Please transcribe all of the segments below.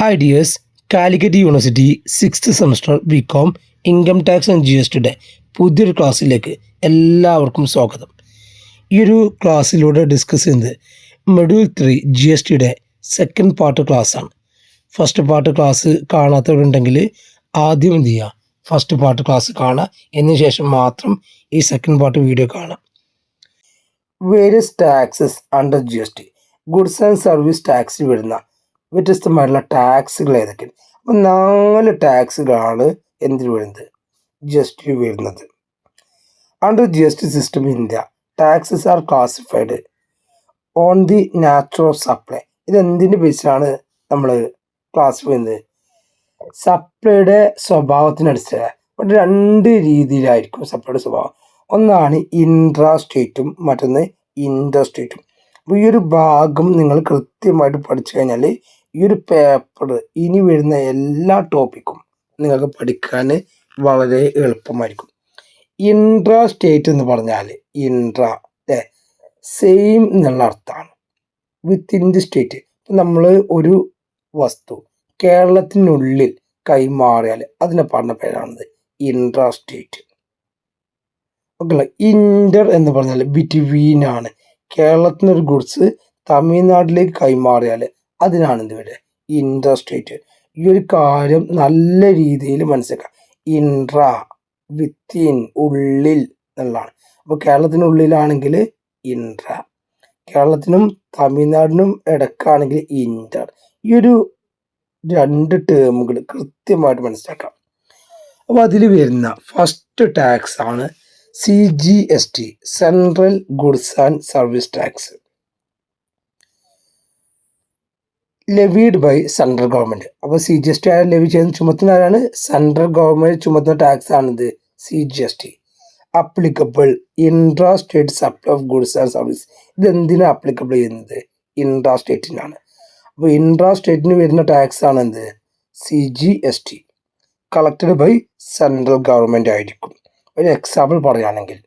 Hi dears, Calicut university 6th semester BCom income tax and G S ടിയുടെ പുതിയൊരു ക്ലാസ്സിലേക്ക് എല്ലാവർക്കും സ്വാഗതം. ഈ ഒരു ക്ലാസ്സിലൂടെ ഡിസ്കസ് ചെയ്യുന്നത് മൊഡ്യൂൾ 3 ജി എസ് ടിയുടെ സെക്കൻഡ് പാർട്ട് ക്ലാസ്സാണ്. ഫസ്റ്റ് പാർട്ട് ക്ലാസ് കാണാത്തവരുണ്ടെങ്കിൽ ആദ്യം എന്ത് ചെയ്യുക, ഫസ്റ്റ് പാർട്ട് ക്ലാസ് കാണുക, എന്നതിന് ശേഷം മാത്രം ഈ സെക്കൻഡ് പാർട്ട് വീഡിയോ കാണാം. Various taxes under G S T, goods and service ടാക്സിൽ വരുന്ന വ്യത്യസ്തമായിട്ടുള്ള ടാക്സുകൾ ഏതൊക്കെയാണ്? അപ്പം 4 ടാക്സുകളാണ് എന്തിൽ വരുന്നത്, ജി എസ് ടി വരുന്നത്. Under G S T system India taxes are classified on the nature of supply. ഇതെന്തിൻ്റെ ബേസിലാണ് നമ്മൾ ക്ലാസിഫൈ ചെയ്യുന്നത്? സപ്ലൈയുടെ സ്വഭാവത്തിനനുസരിച്ച് 2 രീതിയിലായിരിക്കും സപ്ലൈയുടെ സ്വഭാവം. ഒന്നാണ് ഇൻട്രാ സ്റ്റേറ്റും മറ്റൊന്ന് ഇൻറ്റർ സ്റ്റേറ്റും. അപ്പോൾ ഈ ഒരു ഭാഗം നിങ്ങൾ കൃത്യമായിട്ട് പഠിച്ചു കഴിഞ്ഞാൽ ഈ ഒരു പേപ്പർ ഇനി വരുന്ന എല്ലാ ടോപ്പിക്കും നിങ്ങൾക്ക് പഠിക്കാൻ വളരെ എളുപ്പമായിരിക്കും. ഇൻട്രാ സ്റ്റേറ്റ് എന്ന് പറഞ്ഞാൽ ഇൻട്രാ സെയിം എന്നുള്ള അർത്ഥമാണ്. വിത്തിൻ ദി സ്റ്റേറ്റ്, നമ്മൾ ഒരു വസ്തു കേരളത്തിനുള്ളിൽ കൈമാറിയാൽ അതിനെ പറഞ്ഞ പേരാണത് ഇൻട്രാ സ്റ്റേറ്റ്. ഓക്കെ, ഇൻറ്റർ എന്ന് പറഞ്ഞാൽ ബിറ്റ്വീൻ ആണ്. കേരളത്തിൽ നിന്നൊരു ഗുഡ്സ് തമിഴ്നാട്ടിലേക്ക് കൈമാറിയാൽ അതിനാണ് എന്ത് വരിക, ഇൻറ്റർ സ്റ്റേറ്റ്. ഈ ഒരു കാര്യം നല്ല രീതിയിൽ മനസ്സിലാക്കാം. ഇൻട്രാ വിത്തിൻ ഉള്ളിൽ എന്നുള്ളതാണ്. അപ്പോൾ കേരളത്തിനുള്ളിലാണെങ്കിൽ ഇൻട്രാ, കേരളത്തിനും തമിഴ്നാടിനും ഇടക്കാണെങ്കിൽ ഇൻറ്റർ. ഈ ഒരു 2 ടേമുകൾ കൃത്യമായിട്ട് മനസ്സിലാക്കാം. അപ്പോൾ അതിൽ വരുന്ന ഫസ്റ്റ് ടാക്സ് ആണ് CGST, central goods and service tax, levied by central government. അപ്പോൾ CGST ആയ ലെവി ചെയ്യുന്ന ചുമത്തുന്ന ആരാണ്? സെൻട്രൽ ഗവൺമെൻറ് ചുമത്തുന്ന ടാക്സ് ആണിത് CGST. Applicable intra state supply of goods and service. ഇതെന്തിനാണ് അപ്ലിക്കബിൾ ചെയ്യുന്നത്? ഇൻട്രാ സ്റ്റേറ്റിനാണ്. അപ്പോൾ ഇൻട്രാ സ്റ്റേറ്റിന് വരുന്ന ടാക്സ് ആണ് എന്ത്? CGST. Collected by central government ആയിരിക്കും. ഒരു എക്സാമ്പിൾ പറയുകയാണെങ്കിൽ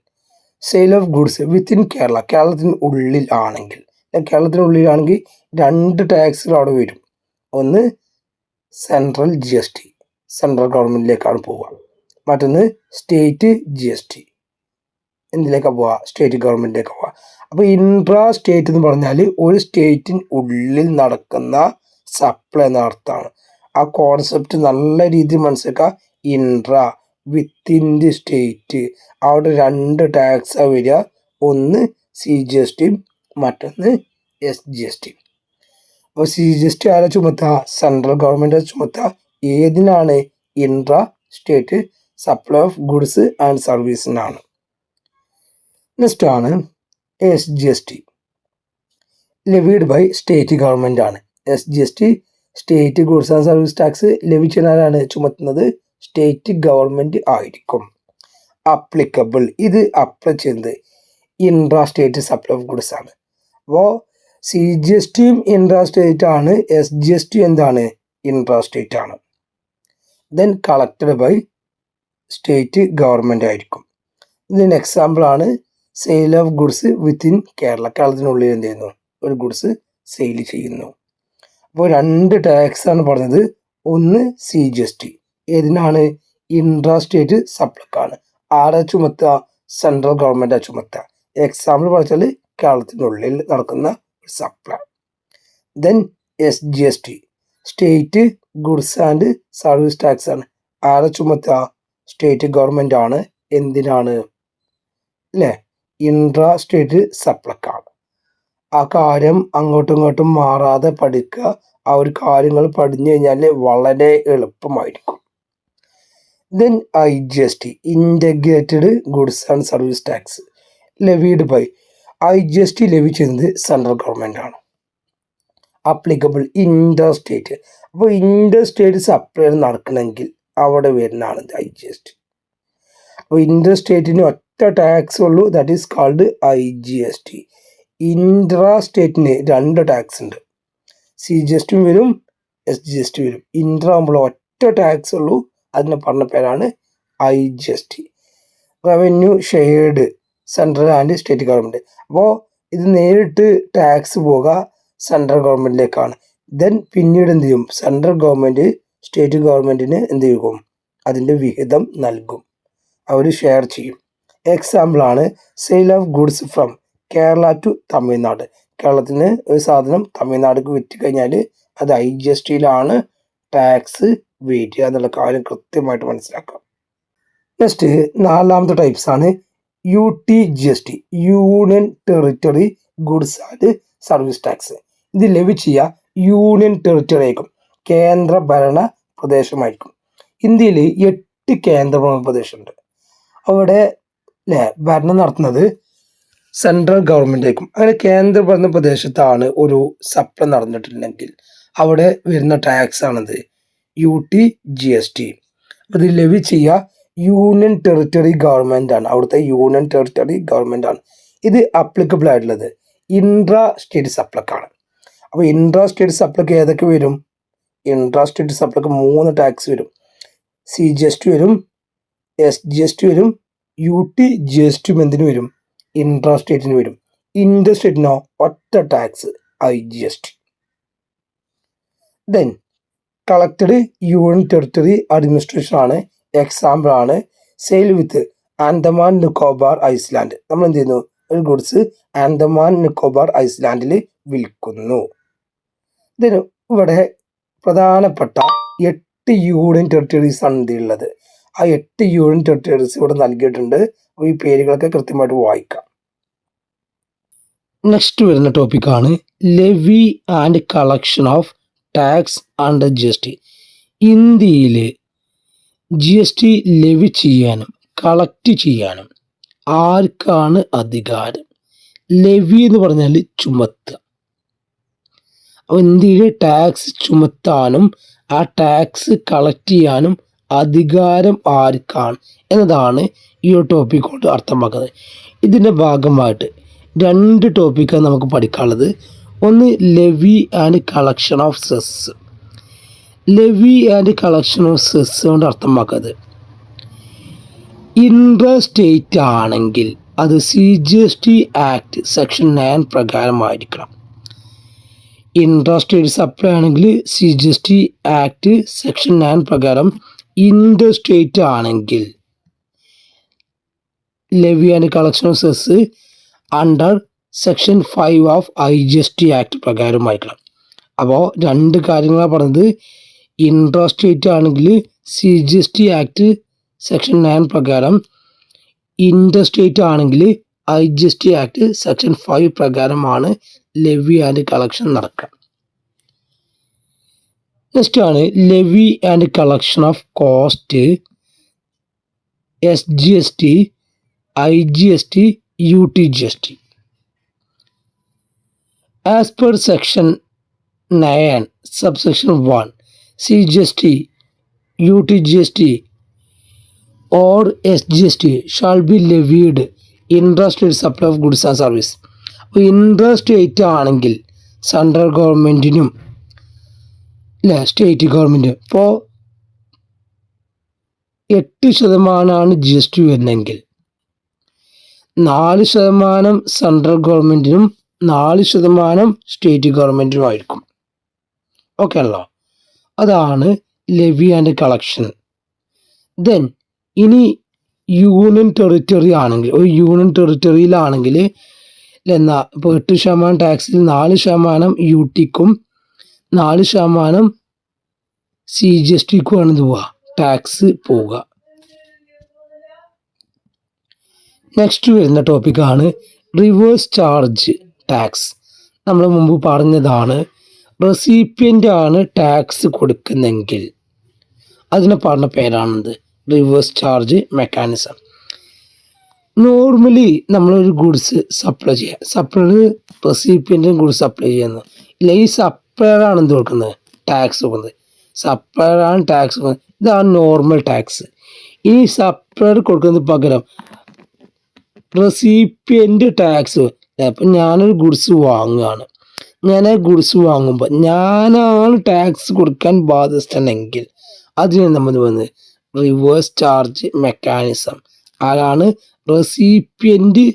sale of goods within Kerala, കേരളത്തിന് ഉള്ളിൽ ആണെങ്കിൽ 2 ടാക്സുകൾ അവിടെ വരും. ഒന്ന് സെൻട്രൽ GST, സെൻട്രൽ ഗവൺമെൻറ്റിലേക്കാണ് പോവുക. മറ്റൊന്ന് സ്റ്റേറ്റ് GST, എന്തിലേക്കാണ് പോവുക? സ്റ്റേറ്റ് ഗവൺമെൻറ്റിലേക്ക് പോവുക. അപ്പോൾ ഇൻട്രാ സ്റ്റേറ്റ് എന്ന് പറഞ്ഞാൽ ഒരു സ്റ്റേറ്റിന് ഉള്ളിൽ നടക്കുന്ന സപ്ലൈ എന്ന അർത്ഥമാണ്. ആ കോൺസെപ്റ്റ് നല്ല രീതിയിൽ മനസ്സിലാക്കുക. ഇൻട്രാ വിത്തിൻ ദി സ്റ്റേറ്റ്, അവിടെ 2 ടാക്സാണ് വരിക. ഒന്ന് CGST, മറ്റൊന്ന് SGST. അപ്പോൾ CGST ആരെ ചുമത്തുക? സെൻട്രൽ ഗവൺമെൻറ് ചുമത്തുക. ഏതിനാണ്? Intra state supply of goods ആൻഡ് സർവീസിനാണ്. നെക്സ്റ്റ് ആണ് SGST, levied by state government ആണ്. SGST state goods and service tax levy ചെയ്യാനാണ് ചുമത്തുന്നത്? സ്റ്റേറ്റ് ഗവൺമെൻറ് ആയിരിക്കും. അപ്ലിക്കബിൾ, ഇത് അപ്ലൈ ചെയ്യുന്നത് intra state supply of goods ആണ്. അപ്പോൾ CGSTയും ഇൻട്രാ സ്റ്റേറ്റ് ആണ്, SGST എന്താണ്? ഇൻട്രാ സ്റ്റേറ്റ് ആണ്. Then collected by state government ആയിരിക്കും. ഇതിന് എക്സാമ്പിൾ ആണ് sale of goods within Kerala, കേരളത്തിനുള്ളിൽ എന്ത് ചെയ്യുന്നു? ഒരു ഗുഡ്സ് സെയിൽ ചെയ്യുന്നു. അപ്പോൾ 2 ടാക്സ് ആണ് പറഞ്ഞത്. ഒന്ന് CGST, ഏതിനാണ്? ഇൻട്രാ സ്റ്റേറ്റ് സപ്ലൈക്കാണ്. ആരെ ചുമത്തുക? സെൻട്രൽ ഗവൺമെൻറ്റാണ് ചുമത്തുക. എക്സാമ്പിൾ പറഞ്ഞാൽ കേരളത്തിനുള്ളിൽ നടക്കുന്ന supply. Then SGST state goods and service tax ആണ്. ആരെ ചുമത്തുക? സ്റ്റേറ്റ് ഗവൺമെൻറ് ആണ്. എന്തിനാണ്? അല്ലേ, ഇൻട്രാ സ്റ്റേറ്റ് സപ്ലൈക്കാണ്. ആ കാര്യം അങ്ങോട്ടും ഇങ്ങോട്ടും മാറാതെ പഠിക്കുക. ആ ഒരു കാര്യങ്ങൾ പഠിഞ്ഞു കഴിഞ്ഞാൽ വളരെ എളുപ്പമായിരിക്കും. Then IGST, integrated goods and service tax, levied by. IGST levy ചെയ്യുന്നത് സെൻട്രൽ ഗവൺമെൻറ് ആണ്. Applicable inter state. അപ്പോൾ ഇൻറ്റർ സ്റ്റേറ്റ് സപ്ലൈ നടക്കണമെങ്കിൽ അവിടെ വരുന്നതാണ് IGST. അപ്പോൾ ഇൻറ്റർ സ്റ്റേറ്റിന് ഒറ്റ ടാക്സ് ഉള്ളൂ, that is called IGST. Intra സ്റ്റേറ്റിന് 2 ടാക്സ് ഉണ്ട്. CGST വരും, SGST വരും. ഇൻട്രാ ആകുമ്പോൾ ഒറ്റ ടാക്സ് ഉള്ളൂ, അതിനെ പറഞ്ഞ പേരാണ് IGST. Revenue shared central and state government. അപ്പോൾ ഇത് നേരിട്ട് ടാക്സ് പോകുക സെൻട്രൽ ഗവൺമെൻറ്റിലേക്കാണ്. ദെൻ പിന്നീട് എന്ത് ചെയ്യും, സെൻട്രൽ ഗവൺമെൻറ് സ്റ്റേറ്റ് ഗവൺമെൻറ്റിന് എന്ത് ചെയ്യും, അതിൻ്റെ വിഹിതം നൽകും, അവർ ഷെയർ ചെയ്യും. എക്സാമ്പിളാണ് sale of goods from Kerala to Tamil Nadu. കേരളത്തിന് ഒരു സാധനം തമിഴ്നാടിക്ക് വിറ്റ് കഴിഞ്ഞാൽ അത് IGSTയിലാണ് ടാക്സ് വരിക എന്നുള്ള കാര്യം കൃത്യമായിട്ട് മനസ്സിലാക്കാം. നെക്സ്റ്റ് 4ാമത്തെ ടൈപ്സ് ആണ് UTGST, union territory goods and service tax. ഇത് ലെവി ചെയ്യുക യൂണിയൻ ടെറിട്ടറി ആയിരിക്കും, കേന്ദ്ര ഭരണ പ്രദേശമായിരിക്കും. ഇന്ത്യയിൽ 8 കേന്ദ്രഭരണ പ്രദേശമുണ്ട്. അവിടെ ഭരണം നടത്തുന്നത് സെൻട്രൽ ഗവൺമെൻറ് ആയിരിക്കും. അങ്ങനെ കേന്ദ്രഭരണ പ്രദേശത്താണ് ഒരു സപ്ലൈ നടന്നിട്ടില്ലെങ്കിൽ അവിടെ വരുന്ന ടാക്സ് ആണത് UTGST. അത് ലെവി ചെയ്യുക യൂണിയൻ ടെറിട്ടറി ഗവൺമെൻറ് ആണ്, അവിടുത്തെ യൂണിയൻ ടെറിട്ടറി ഗവൺമെൻറ് ആണ്. ഇത് അപ്ലിക്കബിൾ ആയിട്ടുള്ളത് ഇൻട്രാ സ്റ്റേറ്റ് സപ്ലൈക്കാണ്. അപ്പോൾ ഇൻട്രാ സ്റ്റേറ്റ് സപ്ലൈക്ക് ഏതൊക്കെ വരും? ഇൻട്രാ സ്റ്റേറ്റ് സപ്ലൈക്ക് 3 ടാക്സ് വരും. CGST വരും, SGST വരും, UTGST എന്തിനു വരും? ഇൻട്രാ സ്റ്റേറ്റിന് വരും. ഇൻട്രാ സ്റ്റേറ്റിനോ ഒറ്റ tax IGST. Then collected union territory administration ആണ്. എക്സാമ്പിൾ ആണ് സെയിൽ വിത്ത് ആൻഡമാൻ നിക്കോബാർ ഐസ്ലാൻഡ്. നമ്മൾ എന്ത് ചെയ്യുന്നു, ഒരു ഗുഡ്സ് ആൻഡമാൻ നിക്കോബാർ ഐസ്ലാൻഡിൽ വിൽക്കുന്നു. ഇതിന് ഇവിടെ പ്രധാനപ്പെട്ട 8 യൂണിയൻ ടെറിട്ടറീസ് ആണ് ഇതിലുള്ളത്. ആ 8 യൂണിയൻ ടെറിട്ടറീസ് ഇവിടെ നൽകിയിട്ടുണ്ട്. അപ്പോൾ ഈ പേരുകളൊക്കെ കൃത്യമായിട്ട് വായിക്കാം. നെക്സ്റ്റ് വരുന്ന ടോപ്പിക്കാണ് levy and collection of tax and GST. ഇന്ത്യയിൽ GST ലെവി ചെയ്യാനും കളക്ട് ചെയ്യാനും ആർക്കാണ് അധികാരം? ലെവി എന്ന് പറഞ്ഞാൽ ചുമത്തുക. അപ്പോൾ ഇന്ത്യയിൽ ടാക്സ് ചുമത്താനും ആ ടാക്സ് കളക്ട് ചെയ്യാനും അധികാരം ആർക്കാണ് എന്നതാണ് ഈ ഒരു ടോപ്പിക് കൊണ്ട് അർത്ഥമാക്കുന്നത്. ഇതിൻ്റെ ഭാഗമായിട്ട് 2 ടോപ്പിക്കാണ് നമുക്ക് പഠിക്കാനുള്ളത്. ഒന്ന് levy and collection of cess. Levy and collection of cess കൊണ്ട് അർത്ഥമാക്കുന്നത് ഇൻട്രാ സ്റ്റേറ്റ് ആണെങ്കിൽ അത് CGST ആക്ട് സെക്ഷൻ 9 പ്രകാരമായിരിക്കണം. ഇൻട്രാ സ്റ്റേറ്റ് സപ്ലൈ ആണെങ്കിൽ CGST ആക്ട് സെക്ഷൻ 9 പ്രകാരം. ഇൻട്രാ സ്റ്റേറ്റ് ആണെങ്കിൽ levy and collection of cess under section 5 of IGST act പ്രകാരമായിരിക്കണം. അപ്പോൾ 2 കാര്യങ്ങളാണ് പറഞ്ഞത്. ഇൻട്രാ സ്റ്റേറ്റ് ആണെങ്കിൽ CGST ആക്ട് സെക്ഷൻ 9 പ്രകാരം, ഇൻട്രാ സ്റ്റേറ്റ് ആണെങ്കിൽ IGST ആക്ട് സെക്ഷൻ 5 പ്രകാരമാണ് ലെവി ആൻഡ് കളക്ഷൻ നടക്കുക. നെക്സ്റ്റ് ആണ് levy and collection of cost, SGST, IGST, UTGST. As per section 9 subsection 1, CGST, UTGST or SGST shall be levied intra-state supply of goods and service. അപ്പോൾ intra-state ആണെങ്കിൽ central ഗവൺമെൻറ്റിനും state government ഇപ്പോൾ 8% GST വരുന്നെങ്കിൽ 4% central ഗവൺമെൻറ്റിനും 4% state ഗവൺമെൻറ്റിനുമായിരിക്കും. Okay ആണല്ലോ, അതാണ് levy and collection. Then ഇനി union territory ആണെങ്കിൽ, ഒരു union ടെറിട്ടറിയിലാണെങ്കിൽ എന്നാ ഇപ്പോൾ 8% ടാക്സിൽ 4% UTക്കും 4% CGSTക്കുമാണ് ഇത് പോവുക, ടാക്സ് പോവുക. നെക്സ്റ്റ് വരുന്ന ടോപ്പിക്കാണ് റിവേഴ്സ് ചാർജ് ടാക്സ്. നമ്മൾ മുമ്പ് പറഞ്ഞതാണ്, റെസിപ്പിയൻ്റ് ആണ് ടാക്സ് കൊടുക്കുന്നെങ്കിൽ അതിനെ പറഞ്ഞ പേരാണെന്ത്, റിവേഴ്സ് ചാർജ് മെക്കാനിസം. നോർമലി നമ്മളൊരു ഗുഡ്സ് സപ്ലൈ ചെയ്യുക, സപ്ലൈ റെസിപ്പിയൻറ്റിന് ഗുഡ്സ് സപ്ലൈ ചെയ്യുന്നത് ഇല്ല, ഈ സപ്ലയറാണ് എന്ത് കൊടുക്കുന്നത്, ടാക്സ് കൊടുക്കുന്നത്. സപ്ലയറാണ് ടാക്സ് കൊടുക്കുന്നത്, ഇതാണ് നോർമൽ ടാക്സ്. ഈ സപ്ലയർ കൊടുക്കുന്നത് പകരം റെസിപ്പിയൻ്റ് ടാക്സ്. അപ്പം ഞാനൊരു ഗുഡ്സ് വാങ്ങുകയാണ്, ഞാൻ ആ ഗുഡ്സ് വാങ്ങുമ്പോൾ ഞാനാണ് ടാക്സ് കൊടുക്കാൻ ബാധ്യസ്ഥനെങ്കിൽ അതിന് നമ്മൾ വന്ന് റിവേഴ്സ് ചാർജ് മെക്കാനിസം. ആരാണ് റെസിപ്പിയൻ്റ്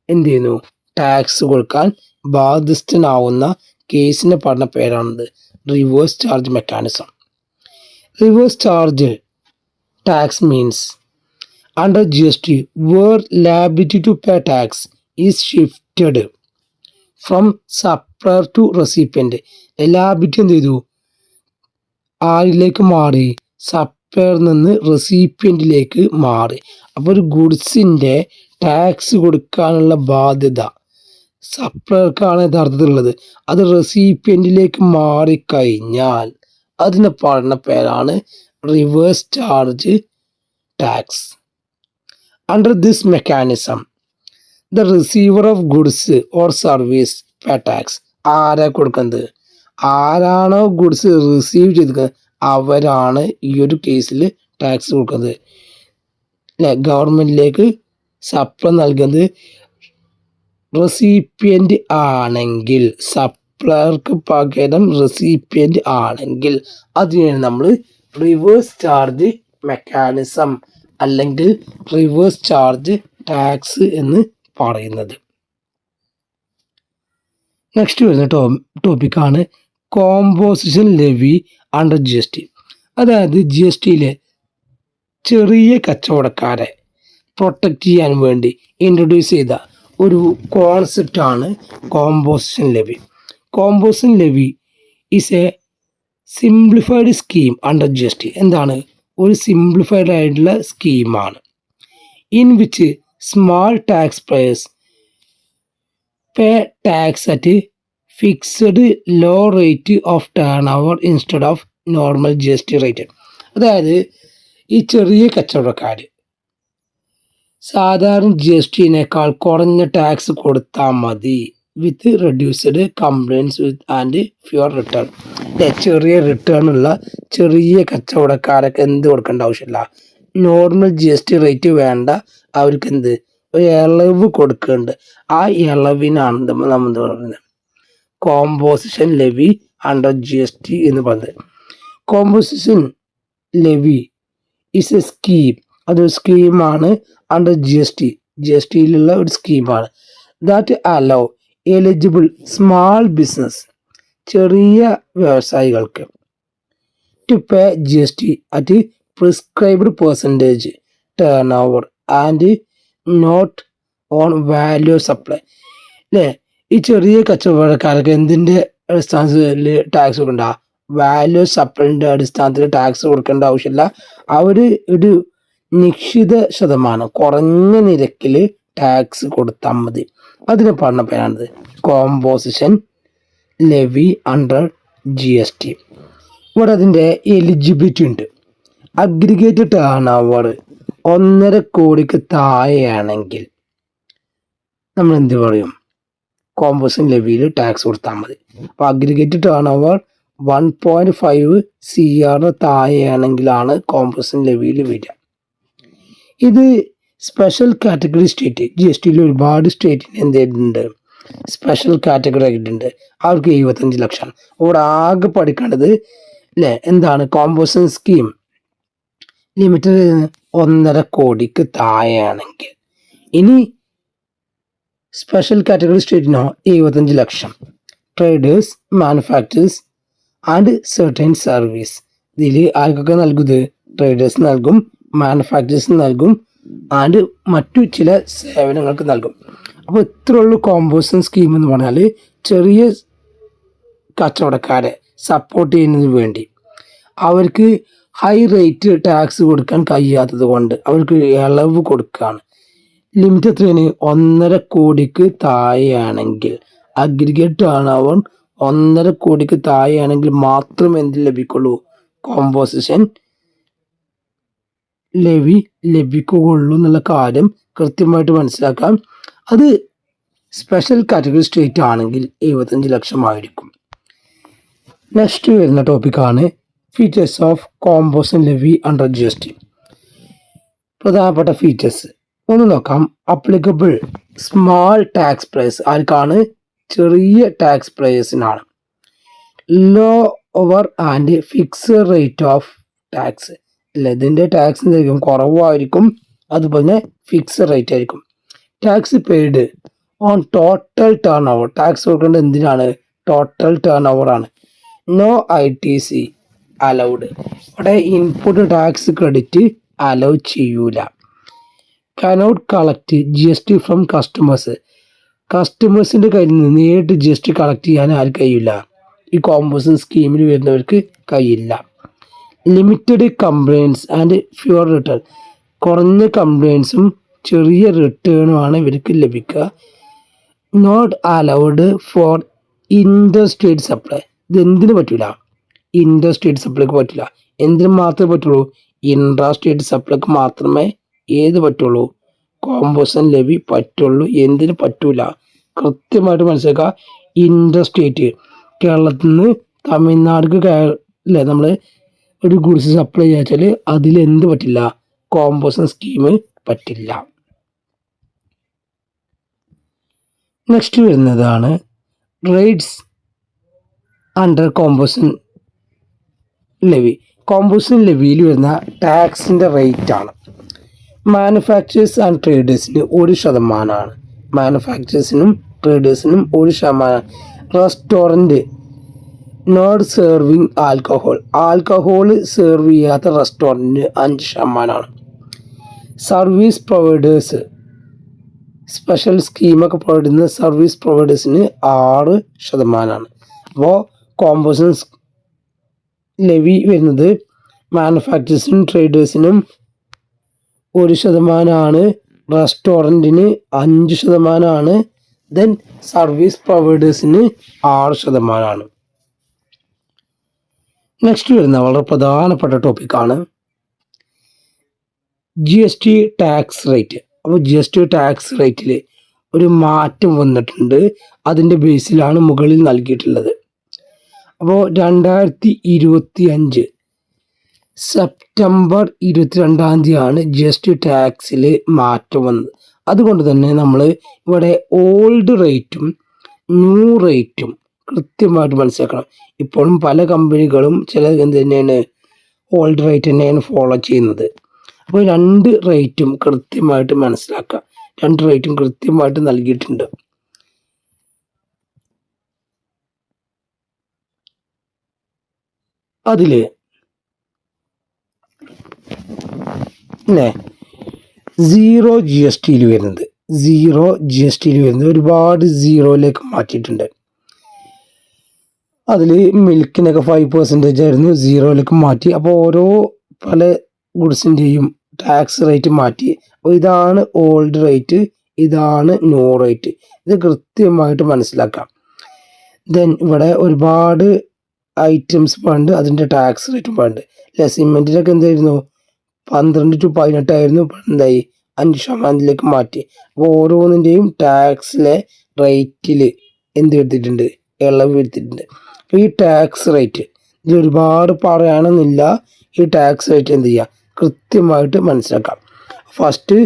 എന്ത് ചെയ്യുന്നു, ടാക്സ് കൊടുക്കാൻ ബാധ്യസ്ഥനാവുന്ന കേസിനെ പറഞ്ഞ പേരാണിത് reverse charge mechanism. Reverse charge tax means under GST where liability to pay tax is shifted from supplier to recipient. liability എന്ത് ചെയ്തു ആരിലേക്ക് മാറി? സപ്ലയറിൽ നിന്ന് റെസിപ്പിയൻറ്റിലേക്ക് മാറി. അപ്പോൾ ഒരു ഗുഡ്സിൻ്റെ ടാക്സ് കൊടുക്കാനുള്ള ബാധ്യത സപ്ലയർക്കാണ് യഥാർത്ഥത്തിലുള്ളത്. അത് റെസിപ്പിയൻറ്റിലേക്ക് മാറിക്കഴിഞ്ഞാൽ അതിനെ പറയുന്ന പേരാണ് reverse charge tax. Under this mechanism, the receiver of goods or service pay tax. ആരാ കൊടുക്കുന്നത്? ആരാണോ ഗുഡ്സ് റിസീവ് ചെയ്തത് അവരാണ് ഈ ഒരു കേസിൽ ടാക്സ് കൊടുക്കുന്നത്. അല്ലേ? ഗവൺമെൻറ്റിലേക്ക് സപ്ലൈ നൽകുന്നത് റെസിപ്പിയൻ്റ് ആണെങ്കിൽ, സപ്ലയർക്ക് പകരം റെസിപ്പിയൻ്റ് ആണെങ്കിൽ അതിനാണ് നമ്മൾ റിവേഴ്സ് ചാർജ് മെക്കാനിസം അല്ലെങ്കിൽ റിവേഴ്സ് ചാർജ് ടാക്സ് എന്ന് പറയുന്നത്. നെക്സ്റ്റ് വരുന്ന ടോപ്പിക്കാണ് കോമ്പോസിഷൻ ലെവി അണ്ടർ GST. അതായത് GSTയിലെ ചെറിയ കച്ചവടക്കാരെ പ്രൊട്ടക്റ്റ് ചെയ്യാൻ വേണ്ടി ഇൻട്രൊഡ്യൂസ് ചെയ്ത ഒരു കോൺസെപ്റ്റാണ് composition levy. Composition levy is a simplified scheme under GST. എന്താണ്? ഒരു സിംപ്ലിഫൈഡ് ആയിട്ടുള്ള സ്കീമാണ്. In which small tax payers pay tax at fixed low rate of turnover instead of normal GST rate. അതായത് ഈ ചെറിയ കച്ചവടക്കാർ സാധാരണ GSTനേക്കാൾ കുറഞ്ഞ ടാക്സ് കൊടുത്താൽ മതി with reduced compliance with and fewer return. ചെറിയ റിട്ടേൺ ഉള്ള ചെറിയ കച്ചവടക്കാരൊക്കെ എന്ത് കൊടുക്കേണ്ട ആവശ്യമില്ല, നോർമൽ GST റേറ്റ് വേണ്ട, അവർക്ക് എന്ത് ഒരു ഇളവ് കൊടുക്കുന്നുണ്ട്. ആ ഇളവിനാണ് നമ്മൾ പറയുന്നത് കോമ്പോസിഷൻ ലെവി അണ്ടർ GST എന്ന് പറയുന്നത്. Composition levy is a scheme. അതൊരു സ്കീമാണ് അണ്ടർ GSTയിലുള്ള ഒരു സ്കീമാണ്. That allow eligible small business, ചെറിയ വ്യവസായികൾക്ക് to pay GST at prescribed percentage turn over and not on value supply. അല്ലേ? ഈ ചെറിയ കച്ചവടക്കാർക്ക് എന്തിൻ്റെ അടിസ്ഥാനത്തിൽ ടാക്സ് കൊടുക്കണ്ട? വാല്യൂ സപ്ലൈൻ്റെ അടിസ്ഥാനത്തിൽ ടാക്സ് കൊടുക്കേണ്ട ആവശ്യമില്ല. അവർ ഒരു നിശ്ചിത ശതമാനം കുറഞ്ഞ നിരക്കിൽ ടാക്സ് കൊടുത്താൽ മതി. അതിന് പറഞ്ഞ പേരാണിത് കോമ്പോസിഷൻ ലെവി അണ്ടർ GST. ഇവിടെ അതിൻ്റെ എലിജിബിലിറ്റി ഉണ്ട്. അഗ്രിഗേറ്റ് ടേൺ ഓവർ 1.5 കോടിക്ക് താഴെയാണെങ്കിൽ നമ്മൾ എന്ത് പറയും? കോമ്പോസിഷൻ ലെവിയിൽ ടാക്സ് കൊടുത്താൽ മതി. അപ്പോൾ അഗ്രിഗേറ്റ് ടേൺ ഓവർ 1.5 CR താഴെയാണെങ്കിലാണ് കോമ്പോസിഷൻ ലെവിയിൽ വരിക. ഇത് സ്പെഷ്യൽ കാറ്റഗറി സ്റ്റേറ്റ്, GSTയിൽ ഒരുപാട് സ്റ്റേറ്റിന് എന്ത് ചെയ്തിട്ടുണ്ട്? സ്പെഷ്യൽ കാറ്റഗറി ആയിട്ടുണ്ട്. അവർക്ക് 75 ലക്ഷമാണ്. അവിടെ ആകെ പഠിക്കേണ്ടത് അല്ലേ എന്താണ്? കോമ്പോസിഷൻ സ്കീം ലിമിറ്റ് 1.5 കോടിക്ക് താഴെയാണെങ്കിൽ. ഇനി സ്പെഷ്യൽ കാറ്റഗറി സ്റ്റേറ്റിനോ 75 lakh. Traders, manufacturers and certain service. ഇതിൽ ആർക്കൊക്കെ നൽകുന്നത്? ട്രേഡേഴ്സ് നൽകും, മാനുഫാക്ചേഴ്സ് നൽകും ആൻഡ് മറ്റു ചില സേവനങ്ങൾക്ക് നൽകും. അപ്പോൾ ഇത്രയുള്ള കോമ്പോസിഷൻ സ്കീം എന്ന് പറഞ്ഞാൽ ചെറിയ കച്ചവടക്കാരെ സപ്പോർട്ട് ചെയ്യുന്നതിന് വേണ്ടി അവർക്ക് ഹൈ റേറ്റ് ടാക്സ് കൊടുക്കാൻ കഴിയാത്തത് കൊണ്ട് അവർക്ക് ഇളവ് കൊടുക്കുകയാണ്. ലിമിറ്റ് എത്രയാണ്? 1.5 കോടിക്ക് താഴെയാണെങ്കിൽ, അഗ്രിഗേറ്റ് ടേൺ ഓവർ 1.5 കോടിക്ക് താഴെയാണെങ്കിൽ മാത്രമേ എന്ത് ലഭിക്കുള്ളൂ? കോമ്പോസിഷൻ ലെവി ലഭിക്കുകയുള്ളൂ എന്നുള്ള കാര്യം കൃത്യമായിട്ട് മനസ്സിലാക്കാം. അത് സ്പെഷ്യൽ കാറ്റഗറി സ്റ്റേറ്റ് ആണെങ്കിൽ 75 ലക്ഷമായിരിക്കും. നെക്സ്റ്റ് വരുന്ന ടോപ്പിക്കാണ് features of composition levy under GST. പ്രധാനപ്പെട്ട ഫീച്ചേഴ്സ് ഒന്ന് നോക്കാം. അപ്ലിക്കബിൾ സ്മാൾ ടാക്സ് പ്രൈസ് ആർക്കാണ്? ചെറിയ ടാക്സ് പ്രൈസിനാണ്. Low over and fixed rate of tax. അല്ല, ഇതിൻ്റെ ടാക്സ് എന്തായിരിക്കും? കുറവായിരിക്കും. അതുപോലെ ഫിക്സ്ഡ് റേറ്റ് ആയിരിക്കും. Tax paid on total turnover. Tax കൊടുക്കേണ്ടത് എന്തിനാണ്? ടോട്ടൽ ടേൺ ഓവറാണ്. No ITC allowed. ഇവിടെ ഇൻപുട്ട് ടാക്സ് ക്രെഡിറ്റ് അലൗ ചെയ്യൂല. Cannot collect GST from customers. കസ്റ്റമേഴ്സിൻ്റെ കയ്യിൽ നിന്ന് നേരിട്ട് GST കളക്ട് ചെയ്യാൻ ആർക്ക് കഴിയില്ല? ഈ കോമ്പോസിഷൻ സ്കീമിൽ വരുന്നവർക്ക് കഴിയില്ല. Limited compliance and fewer return. കുറഞ്ഞ കംപ്ലയിൻസും ചെറിയ റിട്ടേണുമാണ് ഇവർക്ക് ലഭിക്കുക. Not allowed for inter state supply. ഇത് എന്തിനു പറ്റില്ല? ഇൻ്റർ സ്റ്റേറ്റ് സപ്ലൈക്ക് പറ്റില്ല. എന്തിനു മാത്രമേ പറ്റുള്ളൂ? ഇൻട്രാ സ്റ്റേറ്റ് സപ്ലൈക്ക് മാത്രമേ ഏത് പറ്റുള്ളൂ? കോമ്പോസിഷൻ ലെവി പറ്റുള്ളൂ. എന്തിനു പറ്റൂല? കൃത്യമായിട്ട് മനസ്സിലാക്കുക. ഇൻ്റർ സ്റ്റേറ്റ്, കേരളത്തിൽ നിന്ന് തമിഴ്നാടിക്ക് അല്ലേ നമ്മൾ ഒരു ഗുഡ്സ് സപ്ലൈ ചെയ്യാച്ചാൽ അതിലെന്ത് പറ്റില്ല? കോമ്പോസിഷൻ സ്കീം പറ്റില്ല. നെക്സ്റ്റ് വരുന്നതാണ് rates under composition levy. Composition ലെവിയിൽ വരുന്ന ടാക്സിൻ്റെ റേറ്റ് ആണ്. മാനുഫാക്ചേഴ്സ് ആൻഡ് ട്രേഡേഴ്സിന് 1%. മാനുഫാക്ചേഴ്സിനും ട്രേഡേഴ്സിനും 1%. Restaurant not serving alcohol. Alcohol serve ചെയ്യാത്ത റെസ്റ്റോറൻറ്റിന് 5%. സർവീസ് പ്രൊവൈഡേഴ്സ്, സ്പെഷ്യൽ സ്കീമൊക്കെ പ്രൊവൈഡ് ചെയ്യുന്ന സർവീസ് പ്രൊവൈഡേഴ്സിന് 6%. അപ്പോൾ കോമ്പോസിഷൻ ലെവി വരുന്നത് മാനുഫാക്ചേഴ്സിനും ട്രേഡേഴ്സിനും 1%, റെസ്റ്റോറൻറ്റിന് 5%, ദെൻ സർവീസ് പ്രൊവൈഡേഴ്സിന് 6%. നെക്സ്റ്റ് വരുന്ന വളരെ പ്രധാനപ്പെട്ട ടോപ്പിക്കാണ് GST ടാക്സ് റേറ്റ്. അപ്പോൾ GST ടാക്സ് റേറ്റിൽ ഒരു മാറ്റം വന്നിട്ടുണ്ട്. അതിൻ്റെ ബേസിലാണ് മുകളിൽ നൽകിയിട്ടുള്ളത്. അപ്പോൾ 2025 സെപ്റ്റംബർ 22 GST ടാക്സിൽ മാറ്റം വന്നത്. അതുകൊണ്ട് തന്നെ നമ്മൾ ഇവിടെ ഓൾഡ് റേറ്റും ന്യൂ റേറ്റും കൃത്യമായിട്ട് മനസ്സിലാക്കണം. ഇപ്പോഴും പല കമ്പനികളും ചില എന്ത് തന്നെയാണ് ഓൾഡ് റേറ്റ് തന്നെയാണ് ഫോളോ ചെയ്യുന്നത്. അപ്പോൾ 2 റേറ്റും കൃത്യമായിട്ട് മനസ്സിലാക്കുക. 2 റേറ്റും കൃത്യമായിട്ട് നൽകിയിട്ടുണ്ട്. അതിൽ അല്ലേ 0 GSTയിൽ വരുന്നത് ഒരുപാട് സീറോയിലേക്ക് മാറ്റിയിട്ടുണ്ട്. അതിൽ മിൽക്കിനൊക്കെ 5% ആയിരുന്നു, 0യിലേക്ക് മാറ്റി. അപ്പോൾ ഓരോ പല ഗുഡ്സിൻ്റെയും ടാക്സ് റേറ്റ് മാറ്റി. അപ്പോൾ ഇതാണ് ഓൾഡ് റേറ്റ്, ഇതാണ് ന്യൂ റേറ്റ്. ഇത് കൃത്യമായിട്ട് മനസ്സിലാക്കാം. ദെൻ ഇവിടെ ഒരുപാട് ഐറ്റംസ് വേണ്ട, അതിൻ്റെ ടാക്സ് റേറ്റും വേണ്ട. അല്ലെ, സിമെൻറ്റിനൊക്കെ എന്തായിരുന്നു 12 to 18 ആയിരുന്നു, എന്തായി 5% മാറ്റി. അപ്പോൾ ഓരോന്നിൻ്റെയും ടാക്സിലെ റേറ്റിൽ എന്ത് എടുത്തിട്ടുണ്ട്? ഇളവ് എടുത്തിട്ടുണ്ട്. അപ്പോൾ ഈ ടാക്സ് റേറ്റ് ഇതിൽ ഒരുപാട് പറയാണെന്നില്ല. ഈ ടാക്സ് റേറ്റ് എന്ത് ചെയ്യുക? കൃത്യമായിട്ട് മനസ്സിലാക്കാം. ഫസ്റ്റ്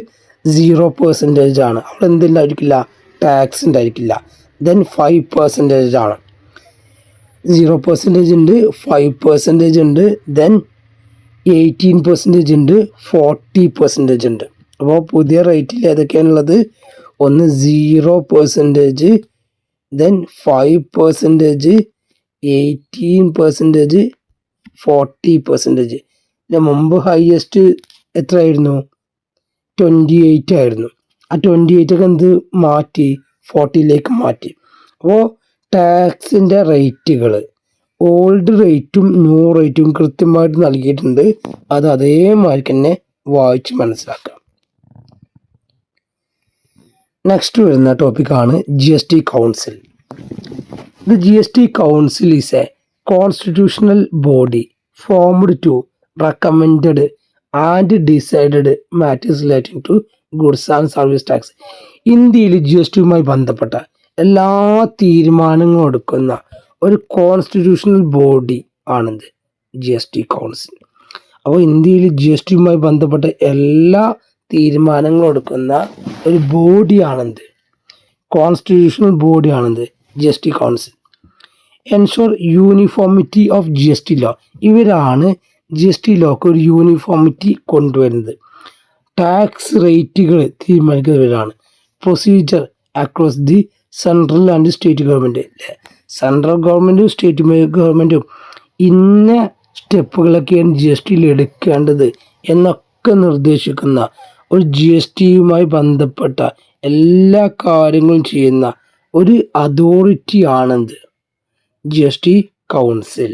0% ആണ്. അവിടെ എന്തുണ്ടായിരിക്കില്ല? ടാക്സ് ഉണ്ടായിരിക്കില്ല. ദെൻ 5% ആണ്. 0% ഉണ്ട്, 5% ഉണ്ട്, ദെൻ 18% ഉണ്ട്, 40% ഉണ്ട്. അപ്പോൾ പുതിയ റേറ്റിൽ ഏതൊക്കെയാണുള്ളത്? ഒന്ന് 0%, ദെൻ 5%, 18%, 40%. ഇതിന് മുമ്പ് ഹയസ്റ്റ് എത്രയായിരുന്നു? 28 ആയിരുന്നു. ആ 28 ഒക്കെ എന്ത് മാറ്റി? 40ലേക്ക് മാറ്റി. അപ്പോൾ ടാക്സിൻ്റെ റേറ്റുകൾ ഓൾഡ് റേറ്റും ന്യൂ റേറ്റും കൃത്യമായിട്ട് നൽകിയിട്ടുണ്ട്. അത് അതേമാതിരി തന്നെ വായിച്ച് മനസ്സിലാക്കാം. നെക്സ്റ്റ് വരുന്ന ടോപ്പിക്കാണ് GST council. The GST Council is a constitutional body formed to recommended and decided matters relating to goods and service tax. ഇന്ത്യയിൽ GSTയുമായി ബന്ധപ്പെട്ട എല്ലാ തീരുമാനങ്ങളും എടുക്കുന്ന ഒരു കോൺസ്റ്റിറ്റ്യൂഷണൽ ബോഡി ആണിത് GST കൗൺസിൽ. അപ്പോൾ ഇന്ത്യയിൽ GSTയുമായി ബന്ധപ്പെട്ട എല്ലാ തീരുമാനങ്ങളും എടുക്കുന്ന ഒരു ബോഡിയാണിത്, കോൺസ്റ്റിറ്റ്യൂഷണൽ ബോഡിയാണിത് GST council. Ensure uniformity of GST law. ഇവരാണ് GST ലോക്ക് ഒരു യൂണിഫോമിറ്റി കൊണ്ടുവരുന്നത്. ടാക്സ് റേറ്റുകൾ തീരുമാനിക്കുന്നവരാണ്. Procedure across the central and state government. സെൻട്രൽ ഗവൺമെൻറ്റും സ്റ്റേറ്റ് ഗവൺമെൻറ്റും ഇന്ന സ്റ്റെപ്പുകളൊക്കെയാണ് ജി എസ് ടിയിൽ എടുക്കേണ്ടത് എന്നൊക്കെ നിർദ്ദേശിക്കുന്ന ഒരു ജി എസ് ടിയുമായി ബന്ധപ്പെട്ട എല്ലാ കാര്യങ്ങളും ചെയ്യുന്ന ഒരു അതോറിറ്റിയാണെന്ത് G S T council.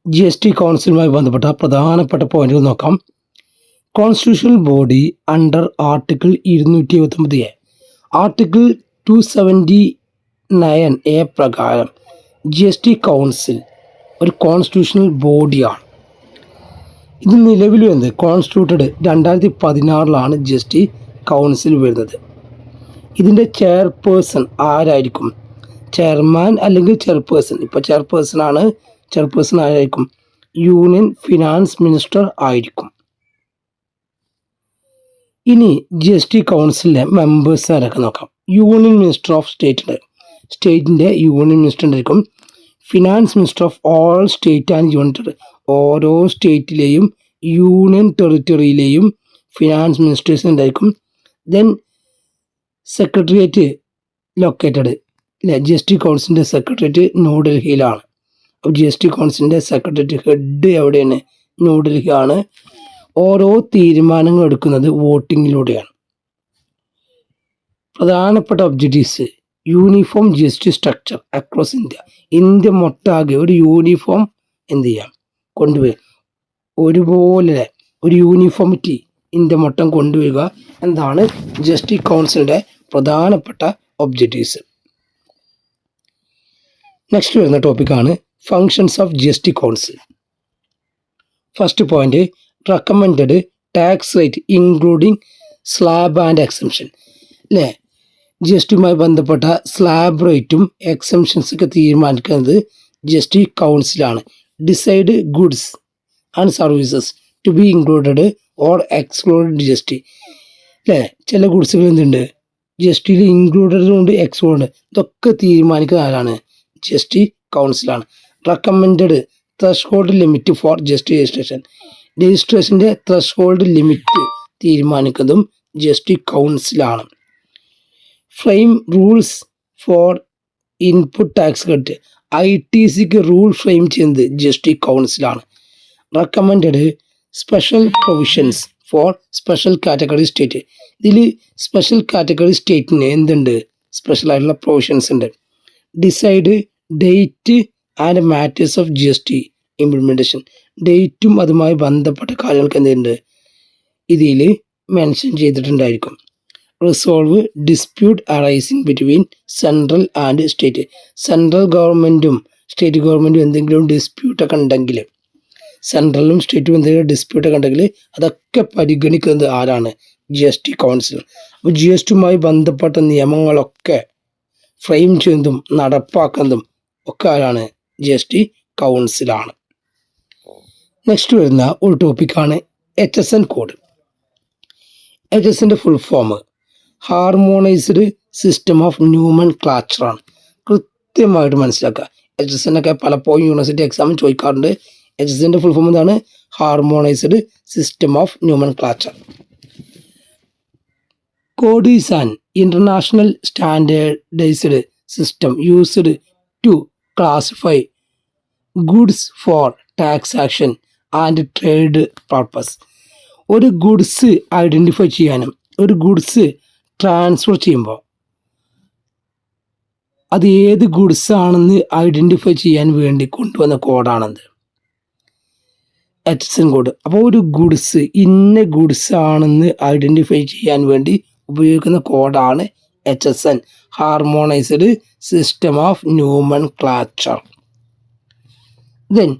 G S T കൗൺസിലുമായി ബന്ധപ്പെട്ട പ്രധാനപ്പെട്ട പോയിന്റുകൾ നോക്കാം. Constitutional body under article 279A, article 279A പ്രകാരം ജി എസ് ടി കൗൺസിൽ ഒരു കോൺസ്റ്റിറ്റ്യൂഷണൽ ബോഡിയാണ്. ഇത് നിലവിൽ വന്നത് constituted 2016 G S T council വരുന്നത്. ഇതിൻ്റെ ചെയർപേഴ്സൺ ആരായിരിക്കും? ചെയർമാൻ അല്ലെങ്കിൽ ചെയർപേഴ്സൺ. ഇപ്പോൾ ചെയർപേഴ്സൺ ആരായിരിക്കും? യൂണിയൻ ഫിനാൻസ് മിനിസ്റ്റർ ആയിരിക്കും. ഇനി ജി എസ് ടി കൗൺസിലിലെ മെമ്പേഴ്സ് ആരൊക്കെ നോക്കാം. യൂണിയൻ മിനിസ്റ്റർ ഓഫ് സ്റ്റേറ്റിൻ്റെ യൂണിയൻ മിനിസ്റ്റർ ഉണ്ടായിരിക്കും. Finance minister of all state and unit, ഓരോ സ്റ്റേറ്റിലെയും യൂണിയൻ ടെറിട്ടറിയിലെയും ഫിനാൻസ് മിനിസ്റ്റേഴ്സ് ഉണ്ടായിരിക്കും. Then secretariat located G S T കൗൺസിലിൻ്റെ സെക്രട്ടേറിയറ്റ് ന്യൂഡൽഹിയിലാണ്. അപ്പോൾ ജി എസ് ടി കൗൺസിലിൻ്റെ സെക്രട്ടേറിയറ്റ് ഹെഡ് എവിടെയാണ്? ന്യൂഡൽഹിയാണ്. ഓരോ തീരുമാനങ്ങൾ എടുക്കുന്നത് വോട്ടിങ്ങിലൂടെയാണ്. പ്രധാനപ്പെട്ട objectives: uniform G S T structure across India മൊട്ടാകെ ഒരു യൂണിഫോം കൊണ്ടുവരിക, ഒരുപോലെ ഒരു യൂണിഫോമിറ്റി ഇന്ത്യ മൊത്തം കൊണ്ടുവരിക എന്നതാണ് ജി എസ് ടി കൗൺസിലിൻ്റെ പ്രധാനപ്പെട്ട ഒബ്ജക്റ്റീവ്സ്. നെക്സ്റ്റ് വരുന്ന ടോപ്പിക്കാണ് functions of G S T council. First point, recommended tax rate including slab and exemption. അല്ലേ, ജി എസ് ടിയുമായി ബന്ധപ്പെട്ട സ്ലാബ് റേറ്റും എക്സംഷൻസ് ഒക്കെ തീരുമാനിക്കുന്നത് ജി എസ് ടി കൗൺസിലാണ്. Decide goods and services to be included or excluded G S T. അല്ലേ, ചില ഗുഡ്സുകൾ എന്തുണ്ട് ജി എസ് ടിയിൽ ഇൻക്ലൂഡഡ് ഉണ്ട്, എക്സ്ക്ലൂഡഡ്, ഇതൊക്കെ തീരുമാനിക്കുന്ന ആരാണ്? ജി എസ് ടി കൗൺസിലാണ്. Recommended threshold limit for G S T രജിസ്ട്രേഷൻ്റെ ത്രഷ് ലിമിറ്റ് തീരുമാനിക്കുന്നതും ജി എസ് ടി കൗൺസിലാണ്. Frame rules for input tax cut, I T സിക്ക് റൂൾ ഫ്രെയിം ചെയ്യുന്നത് ജി എസ് ടി കൗൺസിലാണ്. Recommended special provisions for special category state, ഇതിൽ special category സ്റ്റേറ്റിന് എന്തുണ്ട്? Special ആയിട്ടുള്ള പ്രൊവിഷൻസ് ഉണ്ട്. Decide date and matters of G S T implementation, ഡേറ്റും അതുമായി ബന്ധപ്പെട്ട കാര്യങ്ങൾക്ക് എന്തുണ്ട് ഇതിൽ മെൻഷൻ ചെയ്തിട്ടുണ്ടായിരിക്കും. Resolve dispute arising between central and state, central ഗവൺമെൻറ്റും സ്റ്റേറ്റ് ഗവൺമെൻറ്റും എന്തെങ്കിലും ഡിസ്പ്യൂട്ടൊക്കെ ഉണ്ടെങ്കിൽ, സെൻട്രലും സ്റ്റേറ്റും എന്തെങ്കിലും ഡിസ്പ്യൂട്ടൊക്കെ ഉണ്ടെങ്കിൽ അതൊക്കെ പരിഗണിക്കുന്നത് ആരാണ്? G S T council. അപ്പോൾ ജി എസ് ടിയുമായി ബന്ധപ്പെട്ട നിയമങ്ങളൊക്കെ ഫ്രെയിം ചെയ്യുന്നതും നടപ്പാക്കുന്നതും ഒക്കെ ആരാണ്? ജി എസ് ടി കൗൺസിലാണ്. നെക്സ്റ്റ് വരുന്ന ഒരു ടോപ്പിക്കാണ് H S N code. H S എൻ്റെ full form harmonised system of ന്യൂമൻ ക്ലാച്ചറാണ്. കൃത്യമായിട്ട് മനസ്സിലാക്കുക. എച്ച് എസ് എന്നൊക്കെ പലപ്പോഴും യൂണിവേഴ്സിറ്റി എക്സാമിൽ ചോദിക്കാറുണ്ട്. എച്ച് എസ് എൻ്റെ ഫുൾ ഫോം എന്താണ്? Harmonised system of nomenclature. Code is an international standardised system used to classify goods for ടാക്സാക്ഷൻ ആൻഡ് ട്രേഡ് പർപ്പസ്. ഒരു ഗുഡ്സ് ഐഡൻറ്റിഫൈ ചെയ്യാനും ഒരു ഗുഡ്സ് ട്രാൻസ്ഫർ ചെയ്യുമ്പോൾ അത് ഏത് ഗുഡ്സ് ആണെന്ന് ഐഡൻറ്റിഫൈ ചെയ്യാൻ വേണ്ടി കൊണ്ടുവന്ന കോഡാണത് എച്ച് എസ് എൻ കോഡ്. അപ്പോൾ ഒരു ഗുഡ്സ് ഇന്ന ഗുഡ്സ് ആണെന്ന് ഐഡൻറ്റിഫൈ ചെയ്യാൻ വേണ്ടി ഉപയോഗിക്കുന്ന കോഡാണ് H S N, harmonised system of nomenclature. Then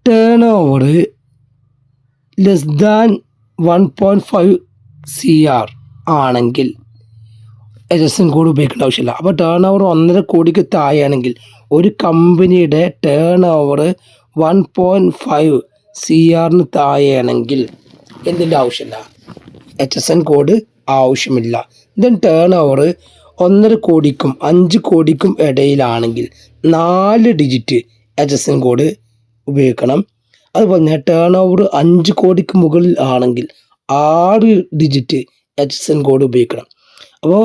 turnover less than 1.5 CR ആണെങ്കിൽ എച്ച് എസ് എൻ കോഡ് ഉപയോഗിക്കേണ്ട ആവശ്യമില്ല. അപ്പോൾ ടേൺ ഓവർ 1.5 കോടിക്ക് താഴെയാണെങ്കിൽ, ഒരു കമ്പനിയുടെ ടേൺ ഓവർ 1.5 CR താഴെയാണെങ്കിൽ എന്തിൻ്റെ ആവശ്യമില്ല? എച്ച് എസ് എൻ കോഡ് ആവശ്യമില്ല. Then turnover 1.5 കോടിക്കും 5 കോടിക്കും ഇടയിലാണെങ്കിൽ 4 digit H S N code ഉപയോഗിക്കണം. അതുപോലെ തന്നെ ടേൺ ഓവർ 5 കോടിക്ക് മുകളിൽ ആണെങ്കിൽ 6 digit H S N code ഉപയോഗിക്കണം. അപ്പോൾ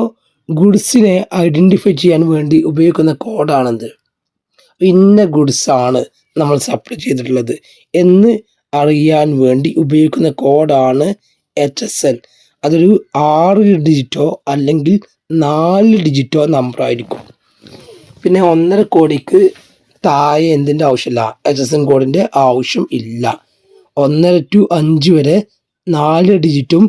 ഗുഡ്സിനെ ഐഡൻറ്റിഫൈ ചെയ്യാൻ വേണ്ടി ഉപയോഗിക്കുന്ന കോഡാണെന്ത്? ഇന്ന ഗുഡ്സാണ് നമ്മൾ സപ്ലൈ ചെയ്തിട്ടുള്ളത് എന്ന് അറിയാൻ വേണ്ടി ഉപയോഗിക്കുന്ന കോഡാണ് HSN. അതൊരു 6 ഡിജിറ്റോ അല്ലെങ്കിൽ 4 ഡിജിറ്റോ നമ്പർ ആയിരിക്കും. പിന്നെ 1.5 കോടിക്ക് താഴെ എന്തിൻ്റെ ആവശ്യമില്ല? HSN കോഡിൻ്റെ ആവശ്യം ഇല്ല. 1.5 to 5 വരെ 4 ഡിജിറ്റും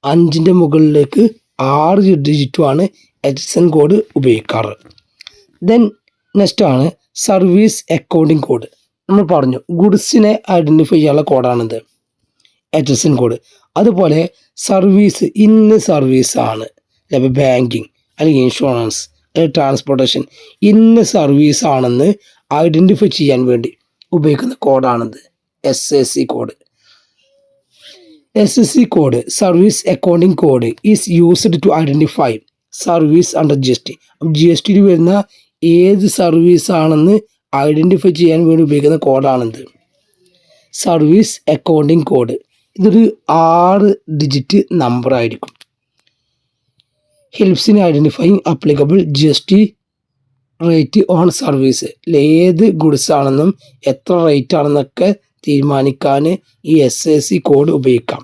5ൻ്റെ മുകളിലേക്ക് 6 ഡിജിറ്റുമാണ് HSN കോഡ് ഉപയോഗിക്കാറ്. ദെൻ നെക്സ്റ്റ് ആണ് സർവീസ് അക്കൗണ്ടിങ് കോഡ്. നമ്മൾ പറഞ്ഞു ഗുഡ്സിനെ ഐഡൻറ്റിഫൈ ചെയ്യാനുള്ള കോഡാണിത്, HSN കോഡ്. അതുപോലെ സർവീസ് ഇന്ന സർവീസാണ്, ചിലപ്പോൾ ബാങ്കിങ് അല്ലെങ്കിൽ ഇൻഷുറൻസ് അല്ലെങ്കിൽ ട്രാൻസ്പോർട്ടേഷൻ ഇന്ന സർവീസ് ആണെന്ന് ഐഡൻറ്റിഫൈ ചെയ്യാൻ വേണ്ടി ഉപയോഗിക്കുന്ന കോഡാണിത്, SAC code. SAC code service accounting code is used to identify service under GST. GSTയിൽ വരുന്ന ഏത് സർവീസ് ആണെന്ന് ഐഡൻറ്റിഫൈ ചെയ്യാൻ വേണ്ടി ഉപയോഗിക്കുന്ന കോഡാണിത്, സർവീസ് അക്കൗണ്ടിങ് കോഡ്. ഇതൊരു 6 ഡിജിറ്റ് നമ്പർ ആയിരിക്കും. Helps in identifying applicable GST rate on service. ഏത് ഗുഡ്സ് ആണെന്നും എത്ര റേറ്റ് ആണെന്നൊക്കെ തീരുമാനിക്കാൻ ഈ SAC കോഡ് ഉപയോഗിക്കാം.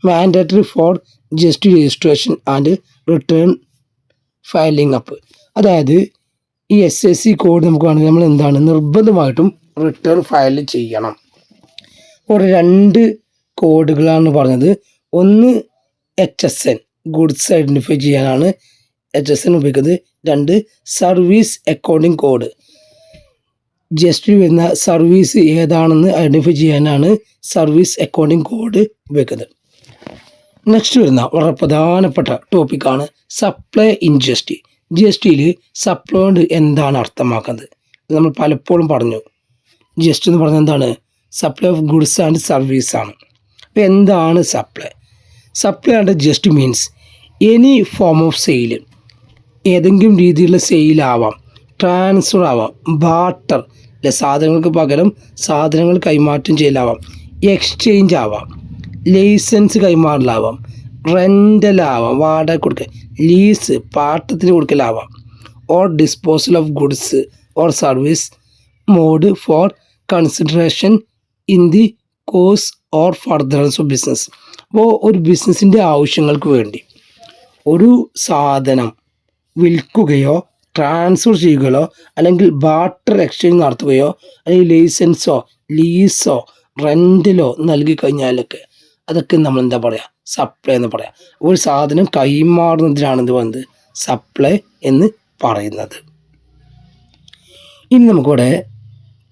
Mandatory four GST registration and return filing up. അതായത് ഈ SAC കോഡ് നമുക്ക് വേണമെങ്കിൽ നമ്മൾ എന്താണ് നിർബന്ധമായിട്ടും റിട്ടേൺ ഫയൽ ചെയ്യണം. ഇവിടെ 2 കോഡുകളാണ് പറഞ്ഞത്. ഒന്ന് HSN ഗുഡ്സ് ഐഡൻറ്റിഫൈ ചെയ്യാനാണ് HSN ഉപയോഗിക്കുന്നത്. 2 സർവീസ് അക്കൗണ്ടിങ് കോഡ്, GST വരുന്ന സർവീസ് ഏതാണെന്ന് ഐഡൻറ്റിഫൈ ചെയ്യാനാണ് സർവീസ് അക്കൗണ്ടിങ് കോഡ് ഉപയോഗിക്കുന്നത്. നെക്സ്റ്റ് വരുന്ന വളരെ പ്രധാനപ്പെട്ട ടോപ്പിക്കാണ് സപ്ലൈ ഇൻ GST. GSTയിൽ സപ്ലൈ കൊണ്ട് എന്താണ് അർത്ഥമാക്കുന്നത്? നമ്മൾ പലപ്പോഴും പറഞ്ഞു, GST എന്ന് പറഞ്ഞാൽ എന്താണ്? Supply of goods and service ആണ്. അപ്പോൾ എന്താണ് supply? Supply and GST means any form of sale. ഏതെങ്കിലും രീതിയിലുള്ള സെയിലാവാം, ട്രാൻസ്ഫർ ആവാം, ബാർട്ടർ അല്ലെ സാധനങ്ങൾക്ക് പകരം സാധനങ്ങൾ കൈമാറ്റം ചെയ്യലാവാം, എക്സ്ചേഞ്ച് ആവാം, ലൈസൻസ് കൈമാറലാവാം, റെൻ്റലാവാം വാടക കൊടുക്കൽ, ലീസ് പാട്ടത്തിന് കൊടുക്കലാവാം, or disposal of goods or service mode for consideration in the course or furtherance of business. അപ്പോൾ ഒരു ബിസിനസ്സിൻ്റെ ആവശ്യങ്ങൾക്ക് വേണ്ടി ഒരു സാധനം വിൽക്കുകയോ ട്രാൻസ്ഫർ ചെയ്യുകയോ അല്ലെങ്കിൽ ബാർട്ടർ എക്സ്ചേഞ്ച് നടത്തുകയോ അല്ലെങ്കിൽ ലൈസൻസോ ലീസോ റെൻറ്റിലോ നൽകി കഴിഞ്ഞാലൊക്കെ അതൊക്കെ നമ്മൾ എന്താ പറയുക? സപ്ലൈ എന്ന് പറയാം. ഒരു സാധനം കൈമാറുന്നതിനാണ് എന്ത് പറയുന്നത്? സപ്ലൈ എന്ന് പറയുന്നത്. ഇനി നമുക്കിവിടെ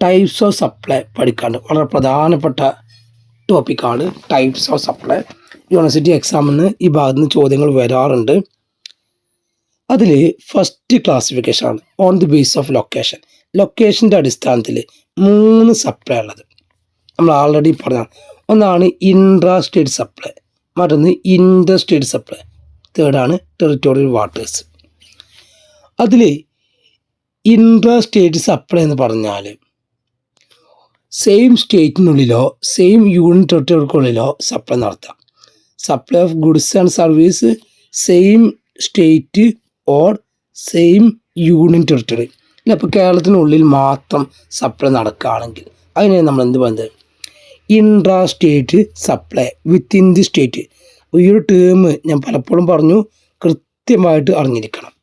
ടൈപ്സ് ഓഫ് സപ്ലൈ പഠിക്കാണ്ട് വളരെ പ്രധാനപ്പെട്ട ടോപ്പിക്കാണ് ടൈപ്സ് ഓഫ് സപ്ലൈ. യൂണിവേഴ്സിറ്റി എക്സാമിന് ഈ ഭാഗത്ത് നിന്ന് ചോദ്യങ്ങൾ വരാറുണ്ട്. അതിൽ ഫസ്റ്റ് ക്ലാസിഫിക്കേഷൻ ആണ് on the base of location. ലൊക്കേഷൻ്റെ അടിസ്ഥാനത്തിൽ 3 സപ്ലൈ ഉള്ളത് നമ്മൾ ആൾറെഡി പറഞ്ഞ. ഒന്നാണ് ഇൻട്രാ സ്റ്റേറ്റ് സപ്ലൈ, മറ്റൊന്ന് ഇൻ്റർ സ്റ്റേറ്റ് സപ്ലൈ, തേർഡാണ് ടെറിട്ടോറിയൽ വാട്ടേഴ്സ്. അതിൽ ഇൻട്രാ സ്റ്റേറ്റ് സപ്ലൈ എന്ന് പറഞ്ഞാൽ സെയിം സ്റ്റേറ്റിനുള്ളിലോ സെയിം യൂണിയൻ ടെറിട്ടറിക്കുള്ളിലോ സപ്ലൈ നടത്താം. Supply of goods and service same state or same union territory. അല്ല, ഇപ്പോൾ കേരളത്തിനുള്ളിൽ മാത്രം സപ്ലൈ നടക്കുകയാണെങ്കിൽ അതിനെ നമ്മൾ എന്ത് പറയുന്നത്? Intra state supply within the state. ഈ ഒരു ടേം ഞാൻ പലപ്പോഴും പറഞ്ഞു, കൃത്യമായിട്ട് അറിഞ്ഞിരിക്കണം.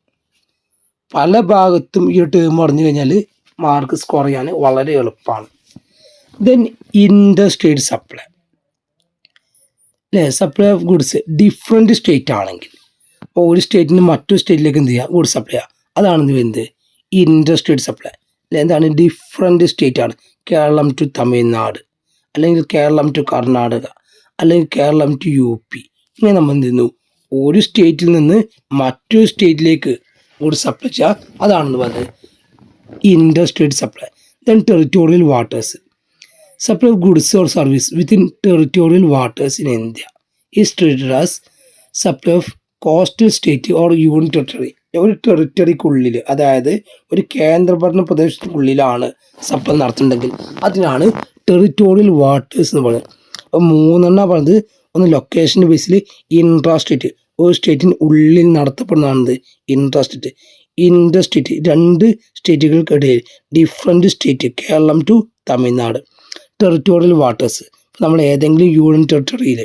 പല ഭാഗത്തും ഈ ഒരു ടേം അറിഞ്ഞു കഴിഞ്ഞാൽ മാർക്ക് സ്കോർ ചെയ്യാൻ വളരെ എളുപ്പമാണ്. ദെൻ ഇൻ്റർ സ്റ്റേറ്റ് സപ്ലൈ അല്ലേ, supply of goods different state ആണെങ്കിൽ അപ്പോൾ ഒരു സ്റ്റേറ്റിന് മറ്റൊരു സ്റ്റേറ്റിലേക്ക് എന്ത് ചെയ്യുക? ഗുഡ്സ് സപ്ലൈ ചെയ്യുക. അതാണ് എന്ത് ഇൻ്റർ സ്റ്റേറ്റ് സപ്ലൈ. അല്ലെ, എന്താണ്? ഡിഫറെൻറ്റ് സ്റ്റേറ്റ് ആണ്. കേരളം ടു തമിഴ്നാട്, അല്ലെങ്കിൽ കേരളം ടു കർണാടക, അല്ലെങ്കിൽ കേരളം ടു UP. ഇങ്ങനെ നമ്മൾ എന്ത് ചെയ്യുന്നു? ഒരു സ്റ്റേറ്റിൽ നിന്ന് മറ്റൊരു സ്റ്റേറ്റിലേക്ക് ഗുഡ്സ് സപ്ലൈ ചെയ്യുക. അതാണെന്ന് പറയുന്നത് ഇൻ്റർ state supply. Then territorial waters. Supply of goods or service within territorial waters in India is treated as supply of coastal state or union territory. ഒരു ടെറിട്ടറിക്കുള്ളിൽ, അതായത് ഒരു കേന്ദ്രഭരണ പ്രദേശത്തിനുള്ളിലാണ് സപ്ലൈ നടത്തുന്നുണ്ടെങ്കിൽ അതിനാണ് ടെറിട്ടോറിയൽ വാട്ടേഴ്സ് എന്ന് പറയുന്നത്. അപ്പോൾ 3 പറഞ്ഞത്, ഒന്ന് ലൊക്കേഷൻ്റെ ബേസിൽ ഇൻട്രാ സ്റ്റേറ്റ്, ഒരു സ്റ്റേറ്റിന് ഉള്ളിൽ നടത്തപ്പെടുന്നതാണത് ഇൻട്രാ സ്റ്റേറ്റ്. 2 സ്റ്റേറ്റുകൾക്കിടയിൽ different state, Keralam to Tamil Nadu. Territorial waters, നമ്മൾ ഏതെങ്കിലും യൂണിയൻ ടെറിട്ടറിയിൽ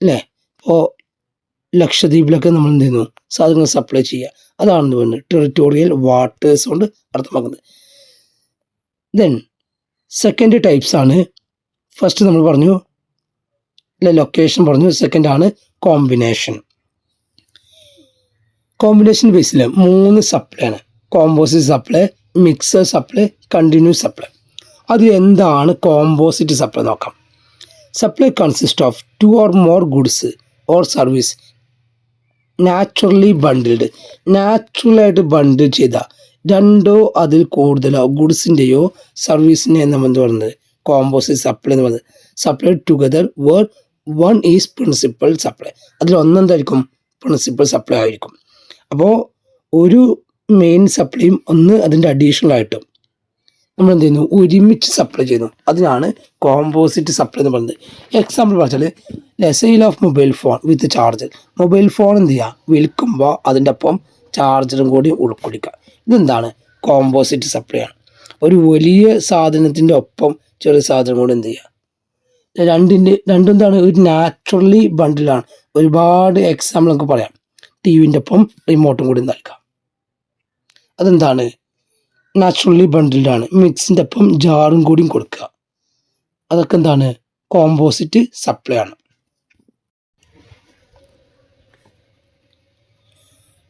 അല്ലേ, ഇപ്പോൾ ലക്ഷദ്വീപിലൊക്കെ നമ്മൾ എന്ത് ചെയ്യുന്നു, സാധനങ്ങൾ സപ്ലൈ ചെയ്യുക, അതാണെന്ന് പറയുന്നത് ടെറിട്ടോറിയൽ വാട്ടേഴ്സ് കൊണ്ട് അർത്ഥമാക്കുന്നത്. ദെൻ സെക്കൻഡ് ടൈപ്സ് ആണ്, ഫസ്റ്റ് നമ്മൾ പറഞ്ഞു ലൊക്കേഷൻ പറഞ്ഞു, സെക്കൻഡ് ആണ് കോമ്പിനേഷൻ. കോമ്പിനേഷൻ ബേസിൽ 3 സപ്ലൈ ആണ്, composite supply, mixer supply, continuous supply. അത് എന്താണ് കോമ്പോസിറ്റ് സപ്ലൈ നോക്കാം. Supply consist of 2 or more goods or service naturally bundled. നാച്ചുറലായിട്ട് ബണ്ടിൽ ചെയ്ത 2 അതിൽ കൂടുതലോ ഗുഡ്സിൻ്റെയോ സർവീസിനെ നമ്മൾ എന്ത് പറയുന്നത് കോമ്പോസിറ്റ് സപ്ലൈ എന്ന് പറയുന്നത്. Supply together where 1 is principal supply. അതിൽ ഒന്നെന്തായിരിക്കും, പ്രിൻസിപ്പൽ സപ്ലൈ ആയിരിക്കും. അപ്പോൾ ഒരു മെയിൻ സപ്ലൈയും ഒന്ന് അതിൻ്റെ അഡീഷണൽ ആയിട്ടും നമ്മൾ എന്ത് ചെയ്യുന്നു, ഒരുമിച്ച് സപ്ലൈ ചെയ്യുന്നു, അതിനാണ് കോമ്പോസിറ്റ് സപ്ലൈ എന്ന് പറയുന്നത്. എക്സാമ്പിൾ പറഞ്ഞാൽ sale of mobile phone with charger. Mobile phone എന്ത് ചെയ്യുക, വിൽക്കുമ്പോൾ അതിൻ്റെ ഒപ്പം ചാർജറും കൂടി ഉൾക്കൊള്ളിക്കുക. ഇതെന്താണ്, കോമ്പോസിറ്റ് സപ്ലൈ ആണ്. ഒരു വലിയ സാധനത്തിൻ്റെ ഒപ്പം ചെറിയ സാധനം കൂടി എന്ത് ചെയ്യുക, രണ്ടും എന്താണ്, ഒരു നാച്ചുറലി ബണ്ടിലാണ്. ഒരുപാട് എക്സാമ്പിൾ നമുക്ക് പറയാം. ടിവിൻ്റെ ഒപ്പം റിമോട്ടും കൂടി നൽകാം, അതെന്താണ്, നാച്ചുറലി ബണ്ടിൽഡ് ആണ്. മിക്സിൻ്റെ ഒപ്പം ജാറും കൂടിയും കൊടുക്കുക, അതൊക്കെ എന്താണ്, കോമ്പോസിറ്റ് സപ്ലൈ ആണ്.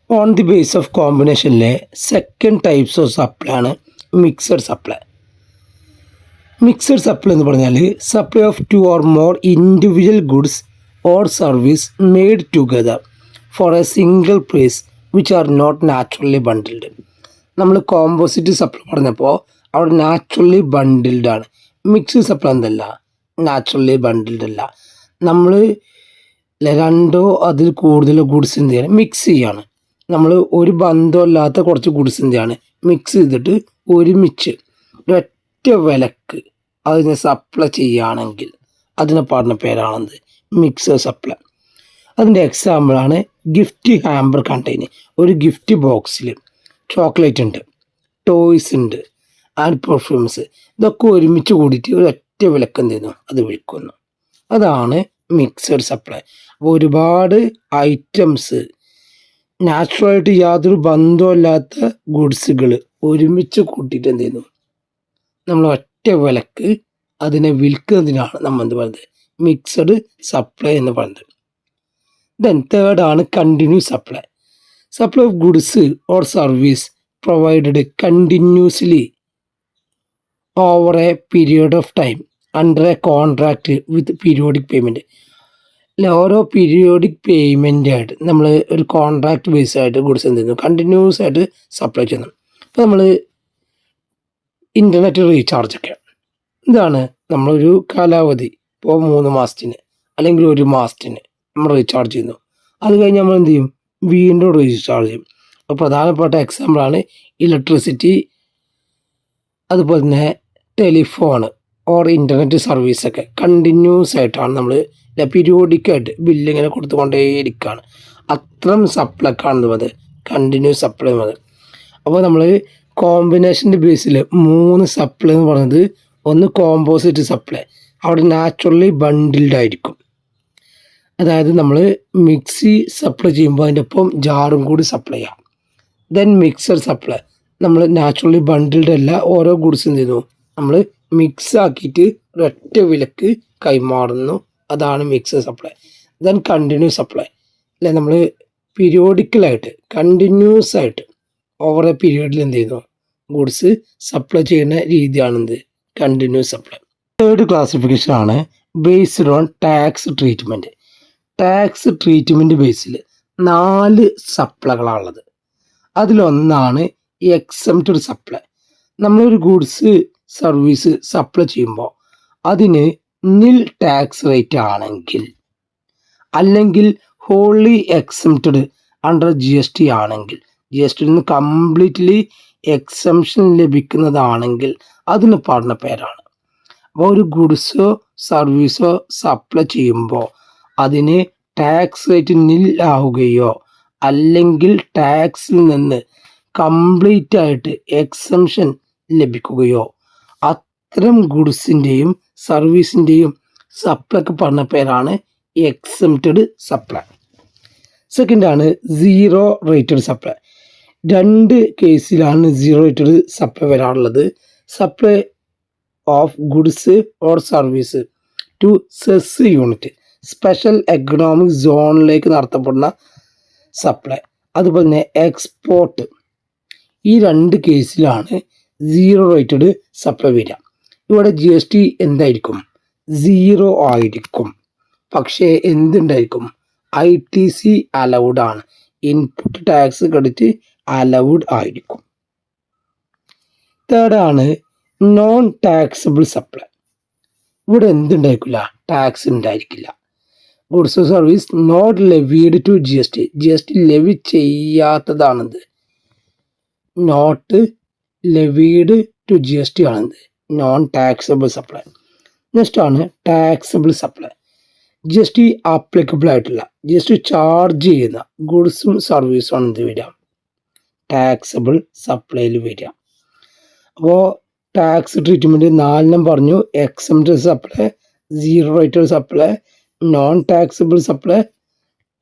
ഓൺ ദി ബേസ് ഓഫ് കോമ്പിനേഷനിലെ സെക്കൻഡ് ടൈപ്സ് ഓഫ് സപ്ലൈ ആണ് മിക്സഡ് സപ്ലൈ. മിക്സഡ് സപ്ലൈ എന്ന് പറഞ്ഞാൽ supply of 2 or more individual goods or service made together for a single price which are not naturally bundled. നമ്മൾ composite supply പറഞ്ഞപ്പോൾ അവിടെ naturally bundled ആണ്. Mixed supply എന്തല്ല, naturally bundled അല്ല. നമ്മൾ 2 അതിൽ കൂടുതൽ ഗുഡ്സ് എന്ത് ചെയ്യണം, മിക്സ് ചെയ്യാണ്. നമ്മൾ ഒരു ബന്ധമില്ലാത്ത കുറച്ച് ഗുഡ്സ് എന്ത് ചെയ്യാണ്, മിക്സ് ചെയ്തിട്ട് ഒരുമിച്ച് ഒരൊറ്റ വിലക്ക് അതിനെ സപ്ലൈ ചെയ്യുകയാണെങ്കിൽ അതിനെ പറഞ്ഞ പേരാണെന്ത്, മിക്സഡ് സപ്ലൈ. അതിൻ്റെ എക്സാമ്പിളാണ് ഗിഫ്റ്റ് ഹാമ്പർ കണ്ടെയ്നർ. ഒരു ഗിഫ്റ്റ് ബോക്സിൽ ചോക്ലേറ്റ് ഉണ്ട്, ടോയ്സ് ഉണ്ട്, ആൻഡ് പെർഫ്യൂംസ്, ഇതൊക്കെ ഒരുമിച്ച് കൂടിയിട്ട് ഒരൊറ്റ വിലക്ക് എന്ത് ചെയ്യുന്നു, അത് വിൽക്കുന്നു, അതാണ് മിക്സഡ് സപ്ലൈ. അപ്പോൾ ഒരുപാട് ഐറ്റംസ്, നാച്ചുറലായിട്ട് യാതൊരു ബന്ധമില്ലാത്ത ഗുഡ്സുകൾ ഒരുമിച്ച് കൂട്ടിയിട്ട് എന്ത് ചെയ്യുന്നു, നമ്മൾ ഒറ്റ വിലക്ക് അതിനെ വിൽക്കുന്നതിനാണ് നമ്മൾ എന്ത് പറയുന്നത്, മിക്സഡ് സപ്ലൈ എന്ന് പറയുന്നത്. ദെൻ തേർഡ് ആണ് continuous supply. Supply of goods or service provided continuously over A period of time under A contract with periodic payment. അല്ല, ഓരോ പീരിയോഡിക് പേയ്മെൻ്റ് ആയിട്ട് നമ്മൾ ഒരു കോൺട്രാക്ട് ബേസ് ആയിട്ട് ഗുഡ്സ് എന്ത് ചെയ്യുന്നു, കണ്ടിന്യൂസ് ആയിട്ട് സപ്ലൈ ചെയ്യുന്നു. ഇപ്പോൾ നമ്മൾ ഇൻ്റർനെറ്റ് റീചാർജൊക്കെ ഇതാണ്, നമ്മളൊരു കാലാവധി ഇപ്പോൾ 3 മാസത്തിന് അല്ലെങ്കിൽ 1 മാസത്തിന് നമ്മൾ റീചാർജ് ചെയ്യുന്നു. അത് കഴിഞ്ഞ് നമ്മൾ എന്ത് ചെയ്യും, വീണ്ടും റീചാർജ് ചെയ്യും. അപ്പോൾ പ്രധാനപ്പെട്ട എക്സാമ്പിളാണ് ഇലക്ട്രിസിറ്റി, അതുപോലെ തന്നെ ടെലിഫോൺ ഓർ ഇൻ്റർനെറ്റ് സർവീസൊക്കെ കണ്ടിന്യൂസ് ആയിട്ടാണ് നമ്മൾ പീരിയോഡിക്കായിട്ട് ബില്ലിങ്ങനെ കൊടുത്തുകൊണ്ടേയിരിക്കുകയാണ്. അത്തരം സപ്ലൈക്കാണ് എന്നത് കണ്ടിന്യൂസ് സപ്ലൈ എന്നത്. അപ്പോൾ നമ്മൾ കോമ്പിനേഷൻ്റെ ബേസിൽ 3 സപ്ലൈ എന്ന് പറയുന്നത്, ഒന്ന് കോമ്പോസിറ്റ് സപ്ലൈ, അവിടെ നാച്ചുറലി ബണ്ടിൽഡ് ആയിരിക്കും. അതായത് നമ്മൾ മിക്സി സപ്ലൈ ചെയ്യുമ്പോൾ അതിൻ്റെ ഒപ്പം ജാറും കൂടി സപ്ലൈ ചെയ്യാം. ദെൻ മിക്സർ സപ്ലൈ, നമ്മൾ നാച്ചുറലി ബണ്ടിൽഡ് അല്ല, ഓരോ ഗുഡ്സ് എന്ത് ചെയ്യുന്നു, നമ്മൾ മിക്സ് ആക്കിയിട്ട് ഒരൊറ്റ വിലക്ക് കൈമാറുന്നു, അതാണ് mixer supply. Then continuous supply, അല്ലെ, നമ്മൾ പീരിയോഡിക്കലായിട്ട് കണ്ടിന്യൂസ് ആയിട്ട് ഓവർ എ പീരിയഡിൽ എന്ത് ചെയ്യുന്നു, ഗുഡ്സ് സപ്ലൈ ചെയ്യുന്ന രീതിയാണെന്ത്, കണ്ടിന്യൂസ് സപ്ലൈ. തേർഡ് ക്ലാസിഫിക്കേഷൻ ആണ് based on tax treatment. Tax treatment ബേസിൽ 4 സപ്ലൈകളാണുള്ളത്. അതിലൊന്നാണ് എക്സംപ്റ്റഡ് സപ്ലൈ. നമ്മളൊരു ഗുഡ്സ് സർവീസ് സപ്ലൈ ചെയ്യുമ്പോൾ അതിന് നിൽ ടാക്സ് റേറ്റ് ആണെങ്കിൽ, അല്ലെങ്കിൽ ഹോളി എക്സംപ്റ്റഡ് അണ്ടർ GST ആണെങ്കിൽ, GSTയിൽ നിന്ന് കംപ്ലീറ്റ്ലി എക്സംഷൻ ലഭിക്കുന്നതാണെങ്കിൽ അതിന് പറഞ്ഞ പേരാണ്. അപ്പോൾ ഒരു ഗുഡ്സോ സർവീസോ സപ്ലൈ ചെയ്യുമ്പോൾ അതിന് ടാക്സ് റേറ്റ് നിൽ ആവുകയോ അല്ലെങ്കിൽ ടാക്സിൽ നിന്ന് കംപ്ലീറ്റ് ആയിട്ട് എക്സംഷൻ ലഭിക്കുകയോ അത്തരം ഗുഡ്സിൻ്റെയും സർവീസിൻ്റെയും സപ്ലൈക്ക് പറഞ്ഞ പേരാണ് എക്സംപ്റ്റഡ് സപ്ലൈ. സെക്കൻഡ് ആണ് സീറോ റേറ്റഡ് സപ്ലൈ. രണ്ട് കേസിലാണ് സീറോ റേറ്റഡ് സപ്ലൈ വരാറുള്ളത്. Supply of goods or service to SEZ unit, special economic സോണിലേക്ക് നടത്തപ്പെടുന്ന സപ്ലൈ. അതുപോലെ തന്നെ എക്സ്പോർട്ട്. ഈ രണ്ട് കേസിലാണ് സീറോ റേറ്റഡ് സപ്ലൈ വരിക. ഇവിടെ GST എന്തായിരിക്കും? സീറോ ആയിരിക്കും. പക്ഷേ എന്തുണ്ടായിരിക്കും? ITC അലൗഡ് ആണ്. ഇൻപുട്ട് ടാക്സ് ക്രെഡിറ്റ് അലൗഡ് ആയിരിക്കും. തേർഡ് ആണ് നോൺ ടാക്സബിൾ സപ്ലൈ. ഇവിടെ എന്തുണ്ടായിരിക്കില്ല? ടാക്സ് ഉണ്ടായിരിക്കില്ല. Goods or service not levied to GST levy ചെയ്യാത്തതാണെന്ത്? നോട്ട് ലെവീഡ് ടു GST ആണെന്ത്? Non taxable supply. നെക്സ്റ്റ് ആണ് ടാക്സബിൾ സപ്ലൈ. GST ആപ്ലിക്കബിൾ ആയിട്ടുള്ള, GST ചാർജ് ചെയ്യുന്ന ഗുഡ്സും സർവീസും ആണ് എന്ത് വരിക? ടാക്സബിൾ സപ്ലൈയിൽ വരിക. അപ്പോൾ ടാക്സ് ട്രീറ്റ്മെൻറ്റ് 4 പറഞ്ഞു. Exempted supply, zero rated supply, non taxable supply,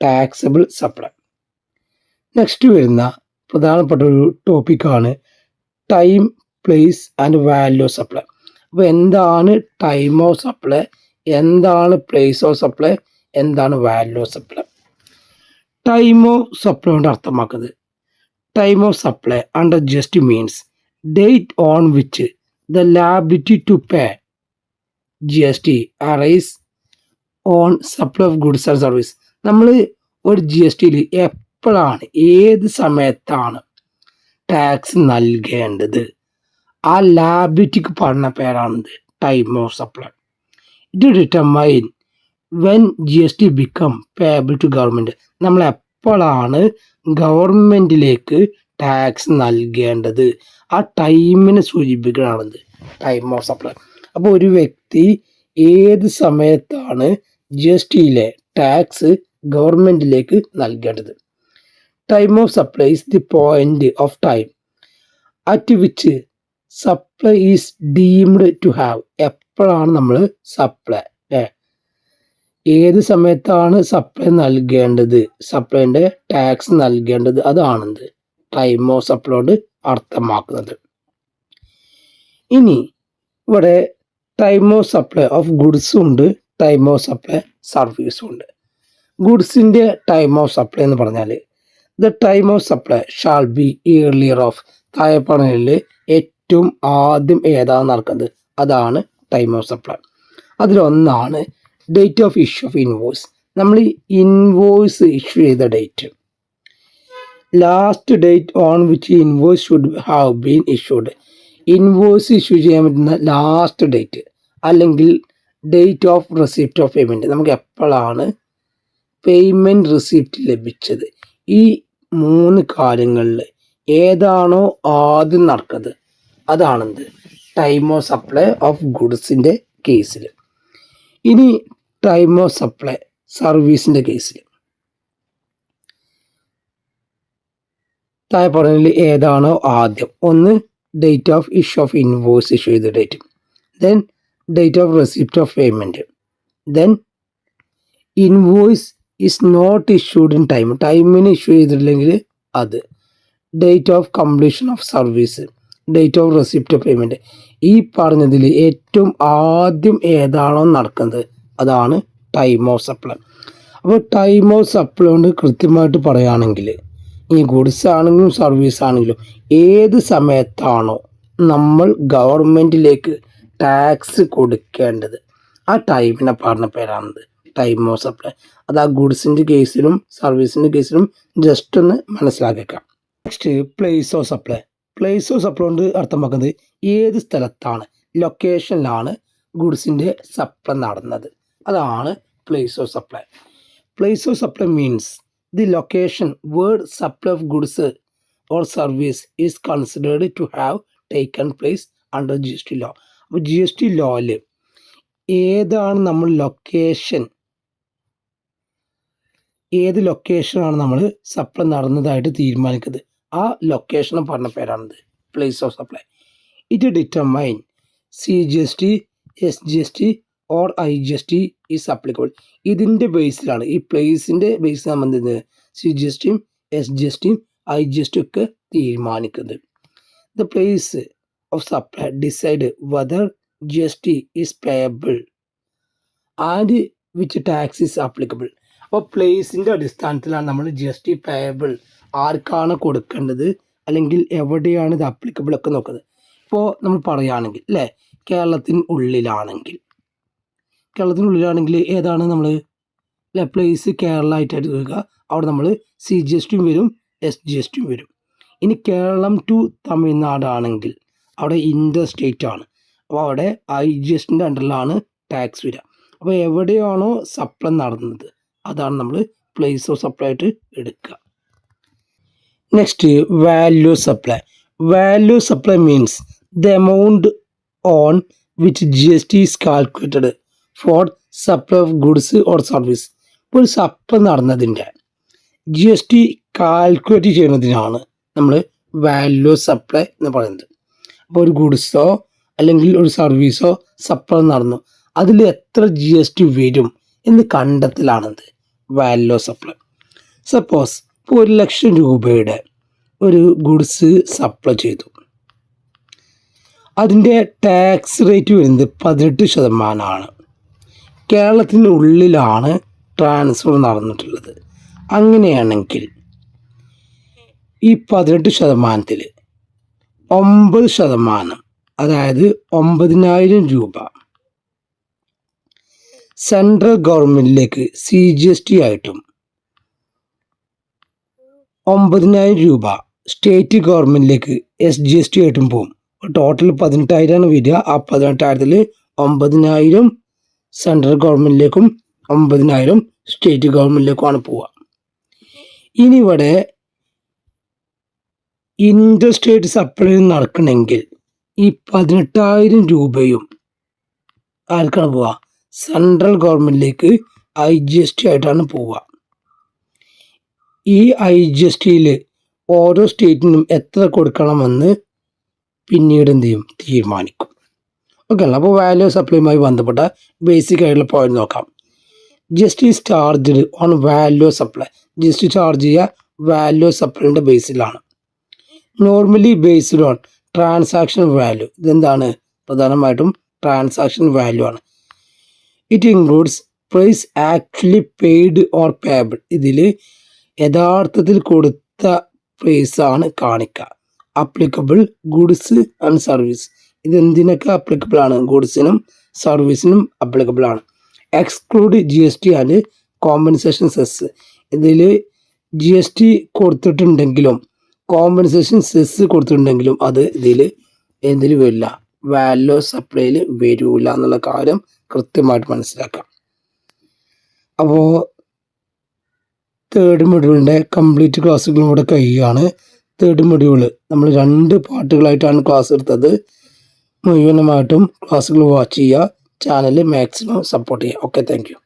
taxable supply. Next വരുന്ന പ്രധാനപ്പെട്ട ഒരു ടോപ്പിക്കാണ് time, place and value of supply. അപ്പോൾ എന്താണ് ടൈം ഓഫ് സപ്ലൈ, എന്താണ് പ്ലേസ് ഓഫ് സപ്ലൈ, എന്താണ് value of supply? Time of supply കൊണ്ട് അർത്ഥമാക്കുന്നത്, time of supply under GST means date on which the liability to pay GST arise on supply of goods and service. നമ്മൾ ഒരു GSTയിൽ എപ്പോഴാണ്, ഏത് സമയത്താണ് tax നൽകേണ്ടത്, ആ ലാബിലിറ്റിക്ക് പറഞ്ഞ പേരാണെന്ത്? Time of supply. ഇത് determine when GST become payable to government. നമ്മൾ എപ്പോഴാണ് ഗവൺമെൻറ്റിലേക്ക് ടാക്സ് നൽകേണ്ടത്, ആ ടൈമിനെ സൂചിപ്പിക്കുകയാണെന്ത്? Time of supply. അപ്പോൾ ഒരു വ്യക്തി ഏത് സമയത്താണ് GSTയിലെ ടാക്സ് ഗവൺമെൻറ്റിലേക്ക് നൽകേണ്ടത്? Time of supply is the point of time at which supply is deemed to have. എപ്പോഴാണ് നമ്മൾ സപ്ലൈ, ഏത് സമയത്താണ് സപ്ലൈ നൽകേണ്ടത്, സപ്ലൈൻ്റെ ടാക്സ് നൽകേണ്ടത്, അതാണെന്ത്? ടൈം ഓഫ് സപ്ലൈ കൊണ്ട് അർത്ഥമാക്കുന്നത്. ഇനി ഇവിടെ ടൈം ഓഫ് സപ്ലൈ ഓഫ് ഗുഡ്സും ഉണ്ട്, ടൈം ഓഫ് സപ്ലൈ സർവീസും ഉണ്ട്. ഗുഡ്സിൻ്റെ ടൈം ഓഫ് സപ്ലൈ എന്ന് പറഞ്ഞാൽ the time of supply shall be earlier of. താഴെ പറഞ്ഞതിൽ ഏറ്റവും ആദ്യം ഏതാണ് നടക്കുന്നത്, അതാണ് ടൈം ഓഫ് സപ്ലൈ. അതിലൊന്നാണ് date of issue of invoice. നമ്മൾ ഇൻവോയ്സ് ഇഷ്യൂ ചെയ്ത date, last date on which invoice should have been issued. Invoice issue ചെയ്യാൻ പറ്റുന്ന ലാസ്റ്റ് ഡേറ്റ്, അല്ലെങ്കിൽ date of receipt of payment. നമുക്ക് എപ്പോഴാണ് പേയ്മെൻറ്റ് റെസിപ്റ്റ് ലഭിച്ചത്, ഈ 3 കാര്യങ്ങളിൽ ഏതാണോ ആദ്യം നടക്കുന്നത്, അതാണെന്ത്? ടൈം ഓഫ് സപ്ലൈ ഓഫ് ഗുഡ്സിൻ്റെ കേസിൽ. ഇനി ടൈം ഓഫ് സപ്ലൈ സർവീസിൻ്റെ കേസിൽ താഴെ പറഞ്ഞതിൽ ഏതാണോ ആദ്യം? ഒന്ന് date of issue of invoice issue ചെയ്ത date, then date of receipt of payment, then invoice is not issued in time, ടൈമിന് ഇഷ്യൂ ചെയ്തിട്ടില്ലെങ്കിൽ അത്, date of completion of service, date of receipt of payment. ഈ പറഞ്ഞതിൽ ഏറ്റവും ആദ്യം ഏതാണോ നടക്കുന്നത്, അതാണ് ടൈം ഓഫ് സപ്ലൈ. അപ്പോൾ ടൈം ഓഫ് സപ്ലൈ കൊണ്ട് കൃത്യമായിട്ട് പറയുകയാണെങ്കിൽ, ഈ ഗുഡ്സ് ആണെങ്കിലും സർവീസ് ആണെങ്കിലും ഏത് സമയത്താണോ നമ്മൾ ഗവൺമെൻറ്റിലേക്ക് ടാക്സ് കൊടുക്കേണ്ടത്, ആ ടൈമിനെ പറഞ്ഞ പേരാണത് ടൈം ഓഫ് സപ്ലൈ. അത് ആ ഗുഡ്സിൻ്റെ കേസിലും സർവീസിൻ്റെ കേസിലും ജസ്റ്റ് ഒന്ന് മനസ്സിലാക്കിയേക്കാം. Next place of supply. Place of supply കൊണ്ട് അർത്ഥമാക്കുന്നത് ഏത് സ്ഥലത്താണ്, ലൊക്കേഷനിലാണ് ഗുഡ്സിൻ്റെ സപ്ലൈ നടന്നത്, അതാണ് place of supply. Place of supply means the location where supply of goods or service is considered to have taken place under GST law. അപ്പോൾ GST ലോയിൽ ഏതാണ് നമ്മൾ ലൊക്കേഷൻ ഏത് ലൊക്കേഷനാണ് നമ്മൾ സപ്ലൈ നടന്നതായിട്ട് തീരുമാനിക്കുന്നത്. ആ ലൊക്കേഷൻ പറഞ്ഞ പേരാണിത്, place of supply. It determine CGST, SGST or IGST is applicable. ഇതിൻ്റെ ബേസിലാണ്, ഈ പ്ലേസിൻ്റെ ബേസ് സംബന്ധിച്ച് CGSTയും SGSTയും IGST ഒക്കെ തീരുമാനിക്കുന്നത്. The place of supply decide whether GST is payable and which tax is applicable. അപ്പോൾ പ്ലേസിൻ്റെ അടിസ്ഥാനത്തിലാണ് നമ്മൾ GST പേയബിൾ ആർക്കാണ് കൊടുക്കേണ്ടത് അല്ലെങ്കിൽ എവിടെയാണ് ഇത് ആപ്ലിക്കബിൾ ഒക്കെ നോക്കുന്നത്. ഇപ്പോൾ നമ്മൾ പറയുകയാണെങ്കിൽ അല്ലേ, കേരളത്തിനുള്ളിലാണെങ്കിൽ ഏതാണ് നമ്മൾ അല്ലെ പ്ലേസ് കേരള ആയിട്ട് എടുക്കുക. അവിടെ നമ്മൾ CGSTയും വരും, SGSTയും വരും. ഇനി കേരളം ടു തമിഴ്നാടാണെങ്കിൽ അവിടെ ഇൻ്റർ സ്റ്റേറ്റ് ആണ്. അപ്പോൾ അവിടെ IGSTൻ്റെ അണ്ടറിലാണ് ടാക്സ് വരിക. അപ്പോൾ എവിടെയാണോ സപ്ലൈ നടന്നത് അതാണ് നമ്മൾ പ്ലേസ് ഓഫ് സപ്ലൈ ആയിട്ട് എടുക്കുക. Next, value supply. Value supply means the amount on which GST is calculated four supply of goods or service. ഇപ്പോൾ ഒരു സപ്ലൈ നടന്നതിൻ്റെ GST കാൽക്കുലേറ്റ് ചെയ്യുന്നതിനാണ് നമ്മൾ വാല്യൂ സപ്ലൈ എന്ന് പറയുന്നത്. അപ്പോൾ ഒരു ഗുഡ്സോ അല്ലെങ്കിൽ ഒരു സർവീസോ സപ്ലൈ നടന്നു, അതിൽ എത്ര GST വരും എന്ന് കണ്ടെത്തലാണത് വാല്യൂ സപ്ലൈ. സപ്പോസ് ഇപ്പോൾ 1,00,000 രൂപയുടെ ഒരു ഗുഡ്സ് സപ്ലൈ ചെയ്തു, അതിൻ്റെ ടാക്സ് റേറ്റ് വരുന്നത് 18%. കേരളത്തിനുള്ളിലാണ് ട്രാൻസ്ഫർ നടന്നിട്ടുള്ളത്. അങ്ങനെയാണെങ്കിൽ ഈ 18%-ൽ 9%, അതായത് 9,000 രൂപ സെൻട്രൽ ഗവൺമെൻറ്റിലേക്ക് CGST ആയിട്ടും 9,000 രൂപ സ്റ്റേറ്റ് ഗവൺമെൻറ്റിലേക്ക് SGST ആയിട്ടും പോകും. ടോട്ടൽ 18,000 വരിക. ആ 18,000-ൽ 9,000 സെൻട്രൽ ഗവൺമെൻറ്റിലേക്കും 9,000 സ്റ്റേറ്റ് ഗവൺമെൻറ്റിലേക്കുമാണ് പോവുക. ഇനി ഇവിടെ ഇൻ്റർ സ്റ്റേറ്റ് സപ്ലൈ നടക്കണമെങ്കിൽ ഈ 18,000 രൂപയും ആർക്കാണ് പോവുക? സെൻട്രൽ ഗവൺമെൻറ്റിലേക്ക് IGST ആയിട്ടാണ് പോവുക. ഈ IGSTയിൽ ഓരോ സ്റ്റേറ്റിനും എത്ര കൊടുക്കണമെന്ന് പിന്നീട് എന്ത് ചെയ്യും? തീരുമാനിക്കും. ഓക്കെ അല്ല. അപ്പോൾ വാല്യൂ സപ്ലൈയുമായി ബന്ധപ്പെട്ട ബേസിക് ആയിട്ടുള്ള പോയിന്റ് നോക്കാം. GST is charged on value supply. GST charge ചെയ്യുക വാല്യൂ സപ്ലൈൻ്റെ ബേസിലാണ്. Normally based on transaction value. ഇതെന്താണ്? പ്രധാനമായിട്ടും ട്രാൻസാക്ഷൻ വാല്യൂ ആണ്. It includes price actually paid or payable. ഇതിൽ യഥാർത്ഥത്തിൽ കൊടുത്ത പ്രൈസാണ് കാണിക്കുക. Applicable goods and service. ഇതെന്തിനൊക്കെ അപ്ലിക്കബിൾ ആണ്? ഗുഡ്സിനും സർവീസിനും അപ്ലിക്കബിൾ ആണ്. Exclude GST and compensation cess. ഇതിൽ GST കൊടുത്തിട്ടുണ്ടെങ്കിലും കോമ്പൻസേഷൻ സെസ് കൊടുത്തിട്ടുണ്ടെങ്കിലും അത് ഇതിൽ വരില്ല, വാല്യൂ സപ്ലൈയിൽ വരില്ല എന്നുള്ള കാര്യം കൃത്യമായിട്ട് മനസ്സിലാക്കാം. അപ്പോൾ തേർഡ് മൊഡ്യൂളിൻ്റെ കംപ്ലീറ്റ് ക്ലാസ്സുകളും കൂടെ കഴിയുകയാണ്. തേർഡ് മൊഡ്യൂള് നമ്മൾ 2 പാർട്ടുകളായിട്ടാണ് ക്ലാസ് എടുത്തത്. മുഴുവനുമായിട്ടും ക്ലാസ്സുകൾ വാച്ച് ചെയ്യുക, ചാനൽ മാക്സിമം സപ്പോർട്ട് ചെയ്യുക. Okay, thank you.